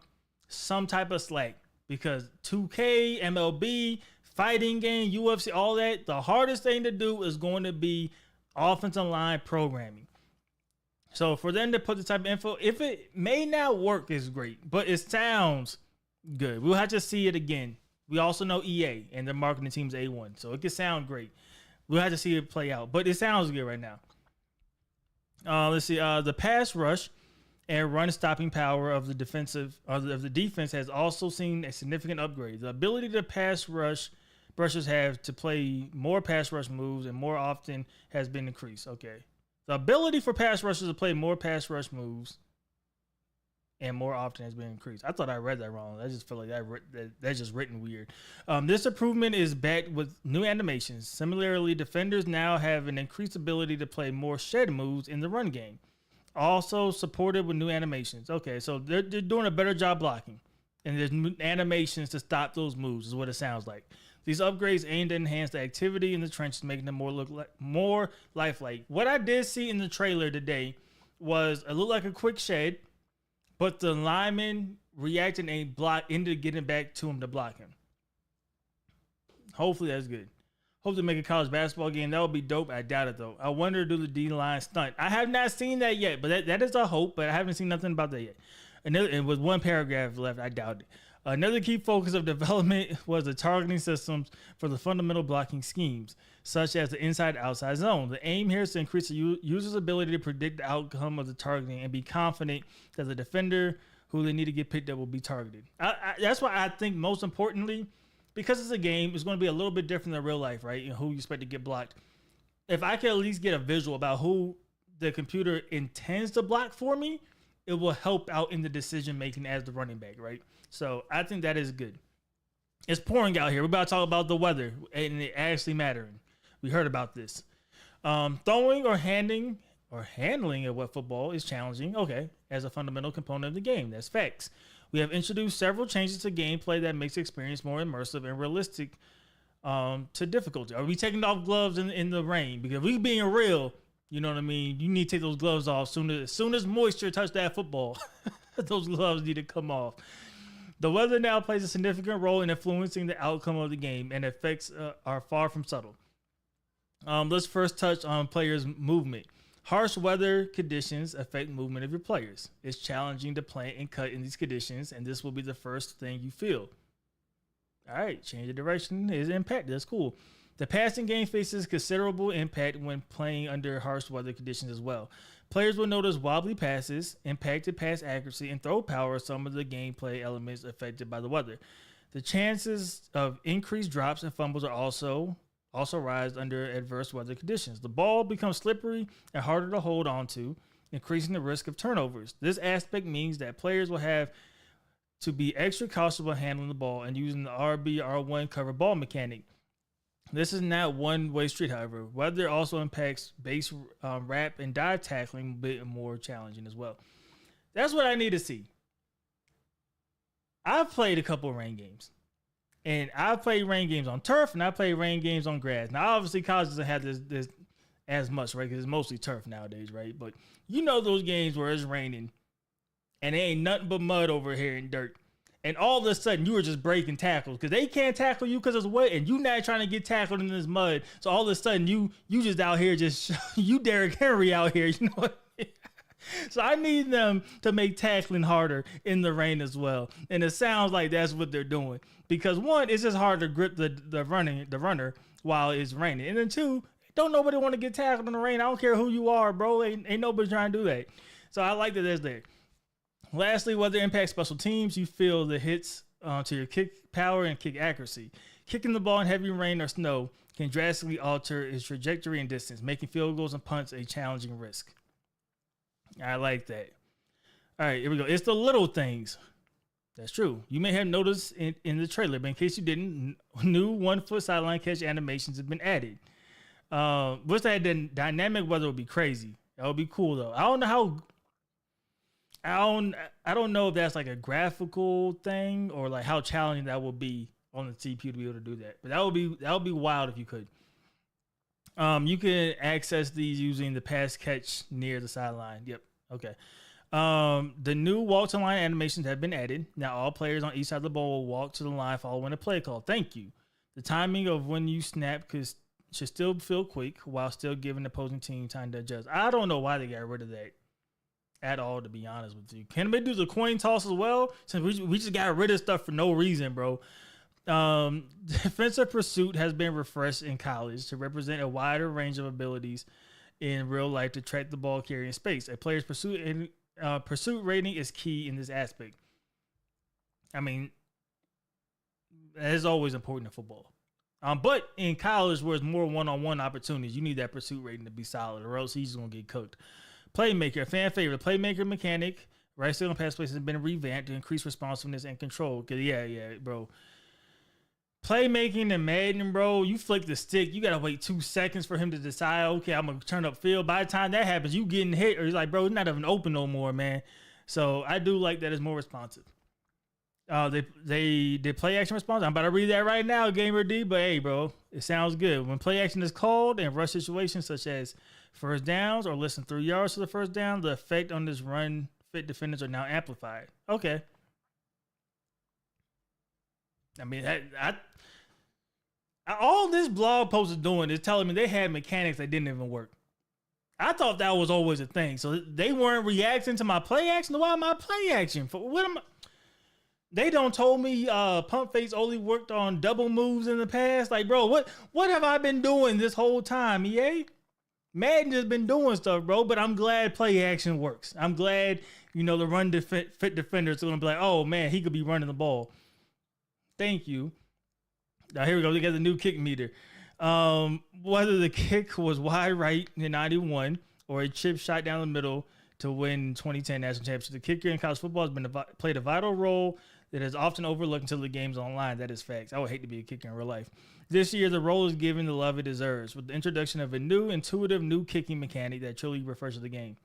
Speaker 1: some type of slack because 2K, MLB, fighting game, UFC, all that, the hardest thing to do is going to be offensive line programming. So for them to put the type of info, if it may not work, is great, but it sounds good. We'll have to see it again. We also know EA and their marketing team's A1, so it could sound great. We'll have to see it play out, but it sounds good right now. Let's see. The pass rush and run stopping power of the defense has also seen a significant upgrade. The ability to pass rushers have to play more pass rush moves and more often has been increased. Okay. The ability for pass rushers to play more pass rush moves and more often has been increased. I thought I read that wrong. I just feel like that's just written weird. This improvement is backed with new animations. Similarly, defenders now have an increased ability to play more shed moves in the run game. Also supported with new animations. Okay, so they're doing a better job blocking. And there's new animations to stop those moves is what it sounds like. These upgrades aim to enhance the activity in the trenches, making them more lifelike. What I did see in the trailer today was it looked like a quick shed, but the lineman reacted and ended getting back to him to block him. Hopefully that's good. Hope to make a college basketball game. That would be dope. I doubt it though. I wonder do the D-line stunt. I have not seen that yet, but that is a hope, but I haven't seen nothing about that yet. And with one paragraph left, I doubt it. Another key focus of development was the targeting systems for the fundamental blocking schemes, such as the inside-outside zone. The aim here is to increase the user's ability to predict the outcome of the targeting and be confident that the defender who they need to get picked up will be targeted. That's why I think most importantly, because it's a game, it's going to be a little bit different than real life, right? You know, who you expect to get blocked. If I can at least get a visual about who the computer intends to block for me, it will help out in the decision making as the running back, right? So I think that is good. It's pouring out here. We're about to talk about the weather and it actually mattering. We heard about this. Throwing or handling at wet football is challenging, okay, as a fundamental component of the game. That's facts. We have introduced several changes to gameplay that makes the experience more immersive and realistic to difficulty. Are we taking off gloves in the rain? Because we being real, you know what I mean? You need to take those gloves off as soon as moisture touch that football. Those gloves need to come off. The weather now plays a significant role in influencing the outcome of the game, and effects are far from subtle. Let's first touch on players' movement. Harsh weather conditions affect movement of your players. It's challenging to plant and cut in these conditions, and this will be the first thing you feel. All right, change of direction is impact. That's cool. The passing game faces considerable impact when playing under harsh weather conditions as well. Players will notice wobbly passes, impacted pass accuracy, and throw power are some of the gameplay elements affected by the weather. The chances of increased drops and fumbles are also rise under adverse weather conditions. The ball becomes slippery and harder to hold onto, increasing the risk of turnovers. This aspect means that players will have to be extra cautious when handling the ball and using the RB/R1 cover ball mechanic. This is not one-way street, however. Weather also impacts base wrap and dive tackling a bit more challenging as well. That's what I need to see. I've played a couple of rain games. And I've played rain games on turf, and I played rain games on grass. Now, obviously, college doesn't have this as much, right? Because it's mostly turf nowadays, right? But you know those games where it's raining, and it ain't nothing but mud over here and dirt. And all of a sudden, you were just breaking tackles because they can't tackle you because it's wet, and you not trying to get tackled in this mud. So all of a sudden, you just out here you Derrick Henry out here, you know what I mean? So I need them to make tackling harder in the rain as well. And it sounds like that's what they're doing. Because one, it's just hard to grip the runner while it's raining. And then two, don't nobody want to get tackled in the rain. I don't care who you are, bro. Ain't nobody trying to do that. So I like that that's there. Lastly, weather impacts special teams. You feel the hits to your kick power and kick accuracy. Kicking the ball in heavy rain or snow can drastically alter its trajectory and distance, making field goals and punts a challenging risk. I like that. All right, here we go. It's the little things. That's true. You may have noticed in the trailer, but in case you didn't, new 1 foot sideline catch animations have been added. Wish that dynamic weather would be crazy. That would be cool though. I don't know if that's like a graphical thing or like how challenging that would be on the CPU to be able to do that. But that would be wild if you could. You can access these using the pass catch near the sideline. Yep. Okay. The new walk to line animations have been added. Now all players on each side of the ball will walk to the line following a play call. Thank you. The timing of when you snap should still feel quick while still giving the opposing team time to adjust. I don't know why they got rid of that at all, to be honest with you. Can they do the coin toss as well? Since we just got rid of stuff for no reason, bro. Defensive pursuit has been refreshed in college to represent a wider range of abilities in real life to track the ball carrying space. A player's pursuit rating is key in this aspect. I mean, that is always important in football. But in college, where it's more one-on-one opportunities, you need that pursuit rating to be solid, or else he's going to get cooked. Playmaker, a fan favorite. Playmaker mechanic, right still and pass plays has been revamped to increase responsiveness and control. Yeah, bro. Playmaking and Madden, bro, you flick the stick, you gotta wait 2 seconds for him to decide, okay, I'm gonna turn up field. By the time that happens, you getting hit, or he's like, bro, it's not even open no more, man. So I do like that it's more responsive. They did play action response. I'm about to read that right now, Gamer D, but hey, bro, it sounds good. When play action is called in rush situations such as first downs or less than 3 yards to the first down, the effect on this run fit defenders are now amplified. Okay. I mean, all this blog post is doing is telling me they had mechanics that didn't even work. I thought that was always a thing. So they weren't reacting to my play action. Why am I play action? For what am I? They don't told me pump fakes only worked on double moves in the past. Like, bro, what have I been doing this whole time, EA? Madden has been doing stuff, bro, but I'm glad play action works. I'm glad, the run fit defenders are going to be like, oh, man, he could be running the ball. Thank you. Now, here we go. They got the new kick meter. Whether the kick was wide right in 91 or a chip shot down the middle to win 2010 national championship. The kicker in college football has been played a vital role that is often overlooked until the game's online. That is facts. I would hate to be a kicker in real life. This year, the role is given the love it deserves with the introduction of a new, intuitive, new kicking mechanic that truly refers to the game.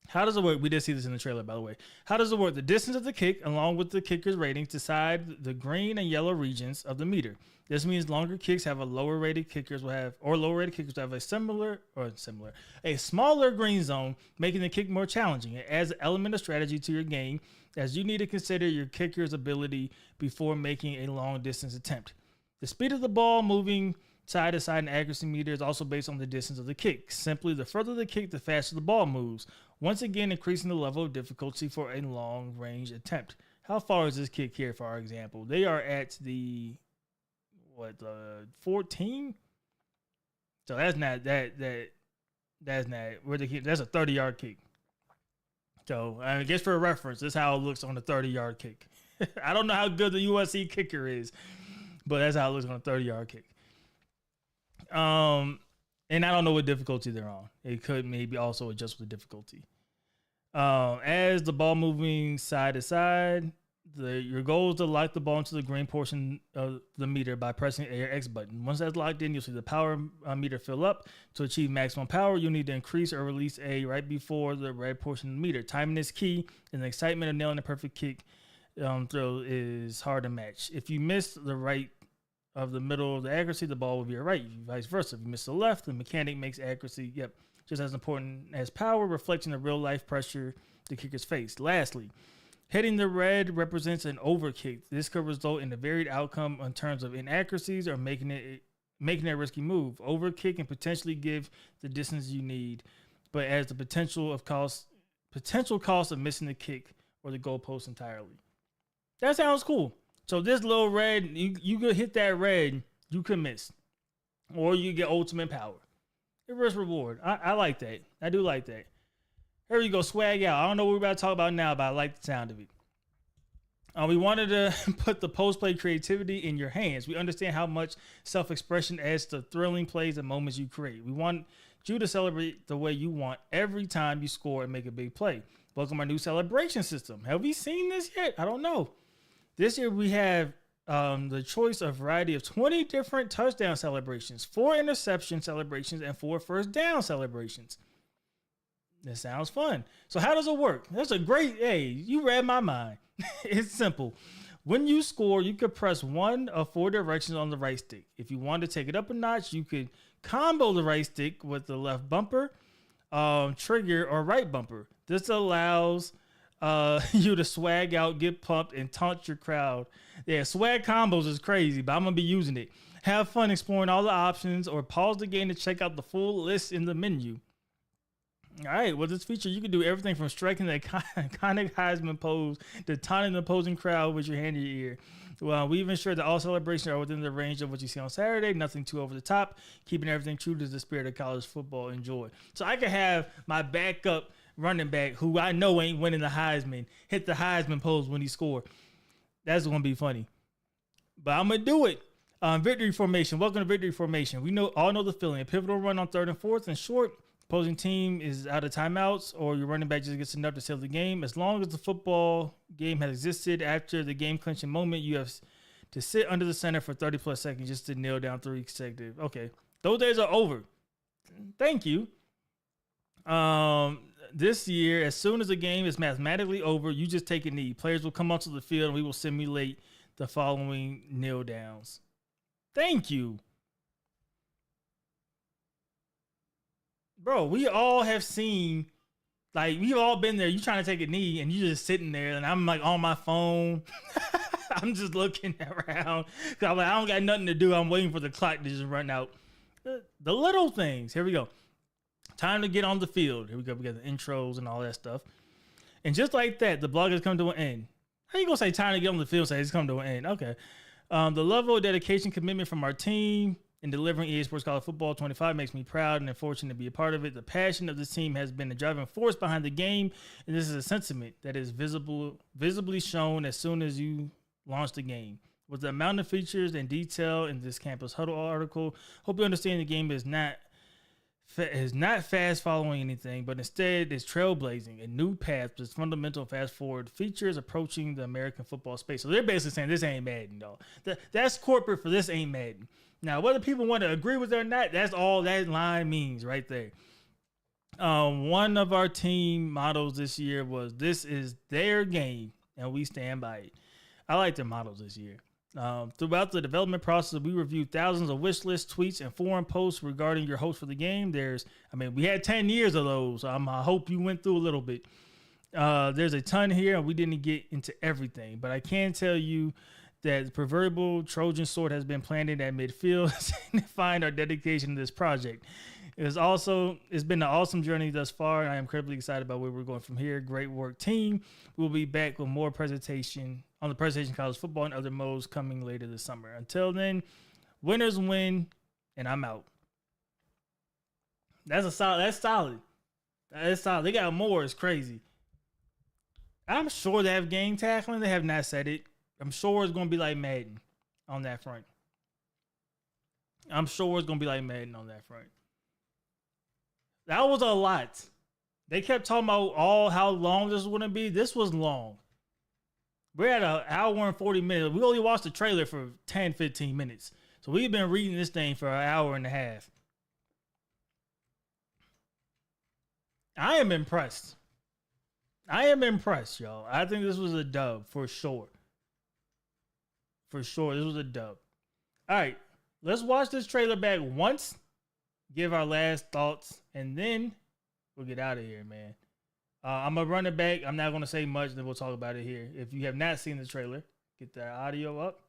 Speaker 1: How does it work? We did see this in the trailer, by the way. How does it work? The distance of the kick, along with the kicker's ratings, decide the green and yellow regions of the meter. This means longer kicks have a lower rated kickers will have, or lower rated kickers will have a smaller green zone, making the kick more challenging. It adds an element of strategy to your game, as you need to consider your kicker's ability before making a long distance attempt. The speed of the ball moving side to side and accuracy meter is also based on the distance of the kick. Simply, the further the kick, the faster the ball moves. Once again, increasing the level of difficulty for a long range attempt. How far is this kick here, for our example? They are at the 14. So that's not that's not where the kick. That's a 30-yard kick. So I guess for a reference, this is how it looks on a 30-yard kick. I don't know how good the USC kicker is, but that's how it looks on a 30-yard kick. And I don't know what difficulty they're on. It could maybe also adjust with the difficulty. As the ball moving side to side, your goal is to lock the ball into the green portion of the meter by pressing A or X button. Once that's locked in, you'll see the power meter fill up. To achieve maximum power, you'll need to increase or release A right before the red portion of the meter. Timing is key, and the excitement of nailing a perfect kick throw is hard to match. If you miss the right of the middle of the accuracy, the ball will be your right. Vice versa. If you miss the left, the mechanic makes accuracy, just as important as power, reflecting the real life pressure the kickers face. Lastly, hitting the red represents an overkick. This could result in a varied outcome in terms of inaccuracies or making it a risky move. Overkick can potentially give the distance you need, but as the potential cost of missing the kick or the goalpost entirely. That sounds cool. So this little red, you could hit that red, you could miss, or you get ultimate power. Risk reward. I like that. I do like that. Here we go, swag out. I don't know what we're about to talk about now, but I like the sound of it. We wanted to put the post-play creativity in your hands. We understand how much self-expression adds to thrilling plays and moments you create. We want you to celebrate the way you want every time you score and make a big play. Welcome our new celebration system. Have we seen this yet? I don't know. This year we have the choice of variety of 20 different touchdown celebrations, 4 interception celebrations, and 4 first down celebrations. That sounds fun. So how does it work? That's a great, you read my mind. It's simple. When you score, you could press one of 4 directions on the right stick. If you want to take it up a notch, you could combo the right stick with the left bumper, trigger, or right bumper. This allows you to swag out, get pumped, and taunt your crowd. Yeah, swag combos is crazy, but I'm going to be using it. Have fun exploring all the options or pause the game to check out the full list in the menu. All right, with this feature, you can do everything from striking the iconic Heisman pose to taunting the opposing crowd with your hand in your ear. Well, we've ensured that all celebrations are within the range of what you see on Saturday, nothing too over the top, keeping everything true to the spirit of college football. Enjoy. So I can have my backup running back, who I know ain't winning the Heisman, hit the Heisman pose when he scored. That's going to be funny. But I'm going to do it. Victory formation. Welcome to victory formation. We all know the feeling. A pivotal run on 3rd and 4th and short. Opposing team is out of timeouts, or your running back just gets enough to seal the game. As long as the football game has existed after the game clinching moment, you have to sit under the center for 30 plus seconds just to nail down 3 consecutive. Okay, those days are over. Thank you. This year, as soon as the game is mathematically over, you just take a knee. Players will come onto the field, and we will simulate the following kneel downs. Thank you. Bro, we all have seen, like, we've all been there. You trying to take a knee, and you just sitting there, and I'm, like, on my phone. I'm just looking around. Cause I'm like, I don't got nothing to do. I'm waiting for the clock to just run out. The little things. Here we go. Time to get on the field. Here we go. We got the intros and all that stuff. And just like that, the blog has come to an end. How you going to say time to get on the field? Say it's come to an end. Okay. The level of dedication, commitment from our team in delivering EA Sports College Football 25 makes me proud and fortunate to be a part of it. The passion of this team has been the driving force behind the game, and this is a sentiment that is visibly shown as soon as you launch the game. With the amount of features and detail in this Campus Huddle article, hope you understand the game is not is not fast following anything, but instead is trailblazing a new path that's fundamental fast forward features approaching the American football space. So they're basically saying this ain't Madden, though. That's corporate for this ain't Madden. Now, whether people want to agree with it or not, that's all that line means right there. One of our team mottos this year was, "This is their game, and we stand by it." I like their mottos this year. Throughout the development process, we reviewed thousands of wish list tweets and forum posts regarding your host for the game. We had 10 years of those. So I hope you went through a little bit. There's a ton here, and we didn't get into everything, but I can tell you that the proverbial Trojan sword has been planted at midfield, signifying our dedication to this project. It's been an awesome journey thus far, and I am incredibly excited about where we're going from here. Great work, team. We'll be back with more presentation on the Presentation College Football and other modes coming later this summer. Until then, winners win, and I'm out. That's solid. They got more. It's crazy. I'm sure they have game tackling. They have not said it. I'm sure it's going to be like Madden on that front. That was a lot. They kept talking about how long this was going to be. This was long. We're at an hour and 40 minutes. We only watched the trailer for 10, 15 minutes. So we've been reading this thing for an hour and a half. I am impressed, y'all. I think this was a dub for sure. This was a dub. All right, let's watch this trailer back once, give our last thoughts, and then we'll get out of here, man. I'm going to run it back. I'm not going to say much, then we'll talk about it here. If you have not seen the trailer, get that audio up.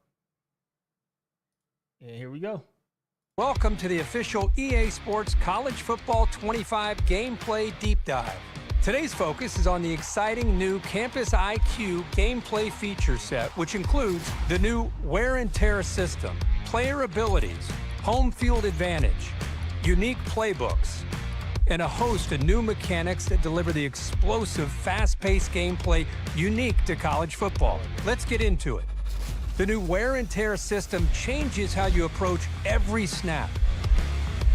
Speaker 1: And here we go.
Speaker 2: Welcome to the official EA Sports College Football 25 Gameplay Deep Dive. Today's focus is on the exciting new Campus IQ gameplay feature set, which includes the new wear and tear system, player abilities, home field advantage, unique playbooks, and a host of new mechanics that deliver the explosive, fast-paced gameplay unique to college football. Let's get into it. The new wear and tear system changes how you approach every snap.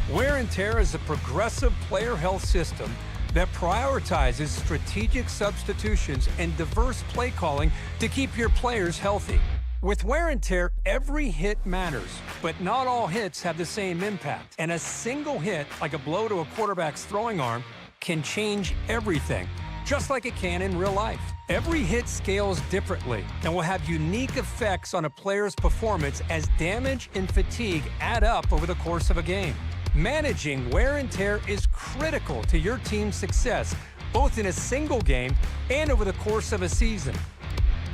Speaker 2: Wear and tear is a progressive player health system that prioritizes strategic substitutions and diverse play calling to keep your players healthy. With wear and tear, every hit matters, but not all hits have the same impact. And a single hit, like a blow to a quarterback's throwing arm, can change everything, just like it can in real life. Every hit scales differently and will have unique effects on a player's performance as damage and fatigue add up over the course of a game. Managing wear and tear is critical to your team's success, both in a single game and over the course of a season.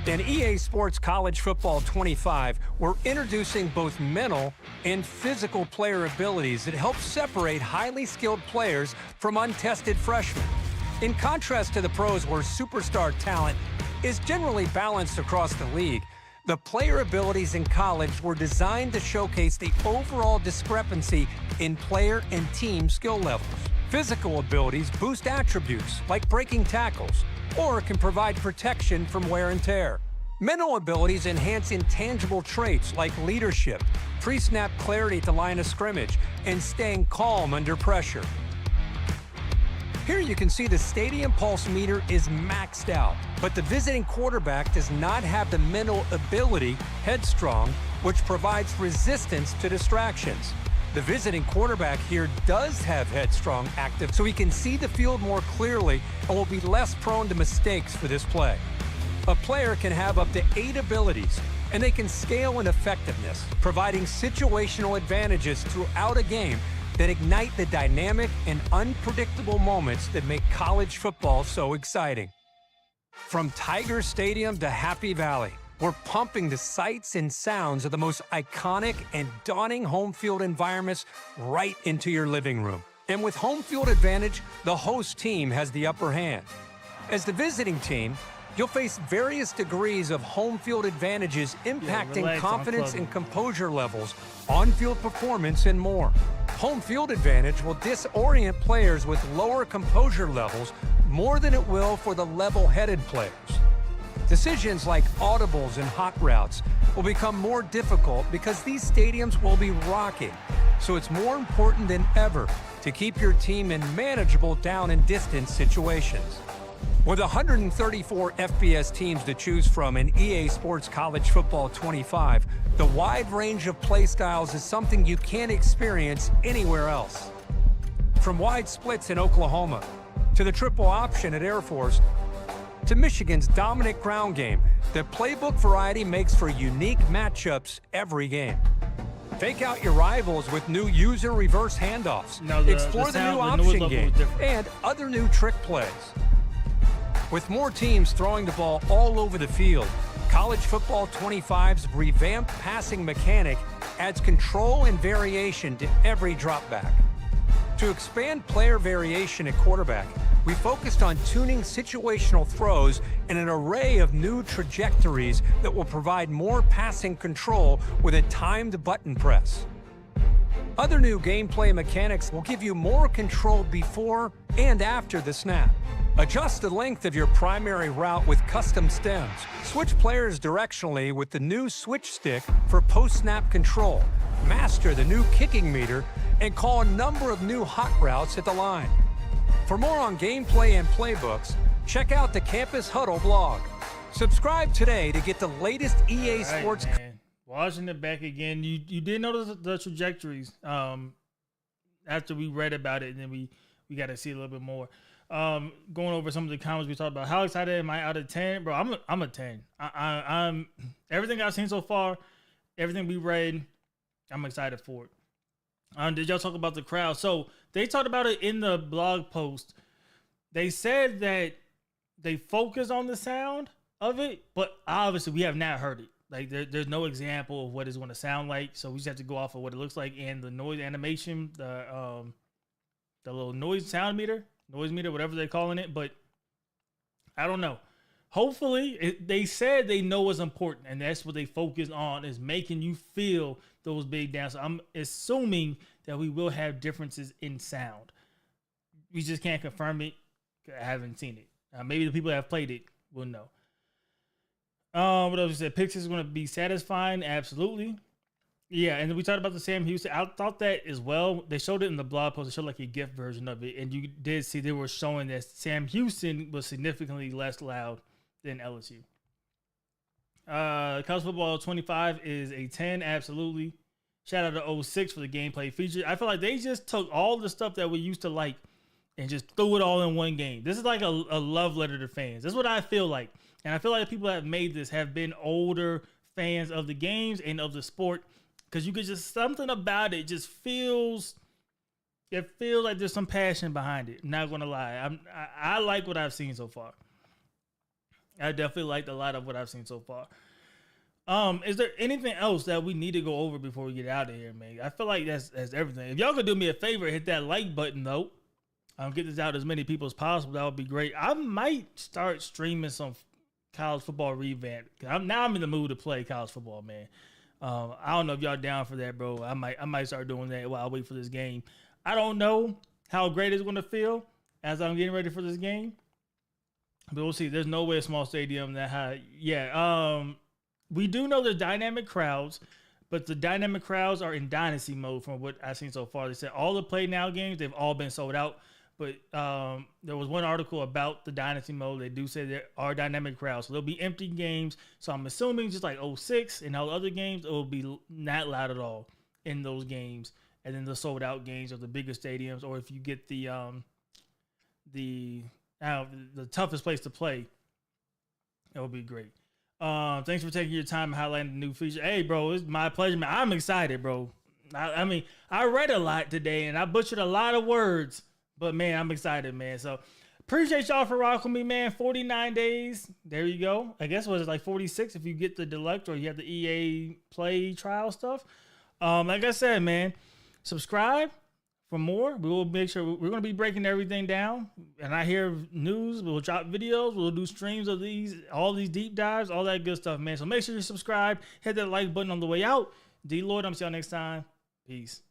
Speaker 2: In EA Sports College Football 25, we're introducing both mental and physical player abilities that help separate highly skilled players from untested freshmen. In contrast to the pros, where superstar talent is generally balanced across the league, the player abilities in college were designed to showcase the overall discrepancy in player and team skill levels. Physical abilities boost attributes like breaking tackles, or can provide protection from wear and tear. Mental abilities enhance intangible traits like leadership, pre-snap clarity at the line of scrimmage, and staying calm under pressure. Here you can see the Stadium Pulse meter is maxed out, but the visiting quarterback does not have the mental ability, Headstrong, which provides resistance to distractions. The visiting quarterback here does have Headstrong active, so he can see the field more clearly and will be less prone to mistakes for this play. A player can have up to 8 abilities, and they can scale in effectiveness, providing situational advantages throughout a game that ignite the dynamic and unpredictable moments that make college football so exciting. From Tiger Stadium to Happy Valley, we're pumping the sights and sounds of the most iconic and daunting home field environments right into your living room. And with home field advantage, the host team has the upper hand. As the visiting team, you'll face various degrees of home field advantages impacting confidence and composure levels, on-field performance, and more. Home field advantage will disorient players with lower composure levels more than it will for the level-headed players. Decisions like audibles and hot routes will become more difficult because these stadiums will be rocking. So it's more important than ever to keep your team in manageable down and distance situations. With 134 FBS teams to choose from in EA Sports College Football 25, the wide range of play styles is something you can't experience anywhere else. From wide splits in Oklahoma, to the triple option at Air Force, to Michigan's dominant ground game, the playbook variety makes for unique matchups every game. Fake out your rivals with new user reverse handoffs. Explore the new option game and other new trick plays. With more teams throwing the ball all over the field, College Football 25's revamped passing mechanic adds control and variation to every dropback. To expand player variation at quarterback, we focused on tuning situational throws and an array of new trajectories that will provide more passing control with a timed button press. Other new gameplay mechanics will give you more control before and after the snap. Adjust the length of your primary route with custom stems. Switch players directionally with the new switch stick for post-snap control. Master the new kicking meter and call a number of new hot routes at the line. For more on gameplay and playbooks, check out the Campus Huddle blog. Subscribe today to get the latest EA Sports.
Speaker 1: Man. Watching it back again, you did notice the trajectories after we read about it, and then we got to see a little bit more. Going over some of the comments we talked about. How excited am I out of 10? Bro, I'm a 10. I'm everything I've seen so far, everything we read, I'm excited for it. Did y'all talk about the crowd? So they talked about it in the blog post. They said that they focus on the sound of it, but obviously we have not heard it. Like there's no example of what it's going to sound like, so we just have to go off of what it looks like and the noise animation, the little noise meter, whatever they're calling it. But I don't know. Hopefully, they said they know what's important, and that's what they focus on, is making you feel those big downs. So I'm assuming that we will have differences in sound. We just can't confirm it. I haven't seen it. Maybe the people that have played it will know. What else you said? Pixels is going to be satisfying. Absolutely. Yeah, and we talked about the Sam Houston. I thought that as well. They showed it in the blog post. They showed like a GIF version of it, and you did see they were showing that Sam Houston was significantly less loud than LSU. College Football 25 is a 10, absolutely. Shout out to 06 for the gameplay feature. I feel like they just took all the stuff that we used to like and just threw it all in one game. This is like a love letter to fans. That's what I feel like. And I feel like the people that have made this have been older fans of the games and of the sport, because you could just, something about it just feels like there's some passion behind it. I'm not going to lie. I like what I've seen so far. I definitely liked a lot of what I've seen so far. Is there anything else that we need to go over before we get out of here, man? I feel like that's everything. If y'all could do me a favor, hit that like button, though. Get this out to as many people as possible. That would be great. I might start streaming some college football revamp. I'm in the mood to play college football, man. I don't know if y'all down for that, bro. I might start doing that while I wait for this game. I don't know how great it's going to feel as I'm getting ready for this game, but we'll see. There's no way a small stadium that high. Yeah. We do know there's dynamic crowds, but the dynamic crowds are in dynasty mode from what I've seen so far. They said all the Play Now games, they've all been sold out. But there was one article about the dynasty mode. They do say there are dynamic crowds. So there'll be empty games. So I'm assuming just like 06 and all other games, it will be not loud at all in those games. And then the sold out games are the bigger stadiums. Or if you get the toughest place to play, it will be great. Thanks for taking your time and highlighting the new feature. Hey, bro, it's my pleasure, man. I'm excited, bro. I mean, I read a lot today and I butchered a lot of words. But, man, I'm excited, man. So, appreciate y'all for rocking me, man. 49 days. There you go. I guess it was like 46 if you get the deluxe or you have the EA Play trial stuff. Like I said, man, subscribe for more. We will make sure we're going to be breaking everything down. And I hear news. We'll drop videos. We'll do streams of all these deep dives, all that good stuff, man. So, make sure you subscribe. Hit that like button on the way out. D Lloyd, I'm see y'all next time. Peace.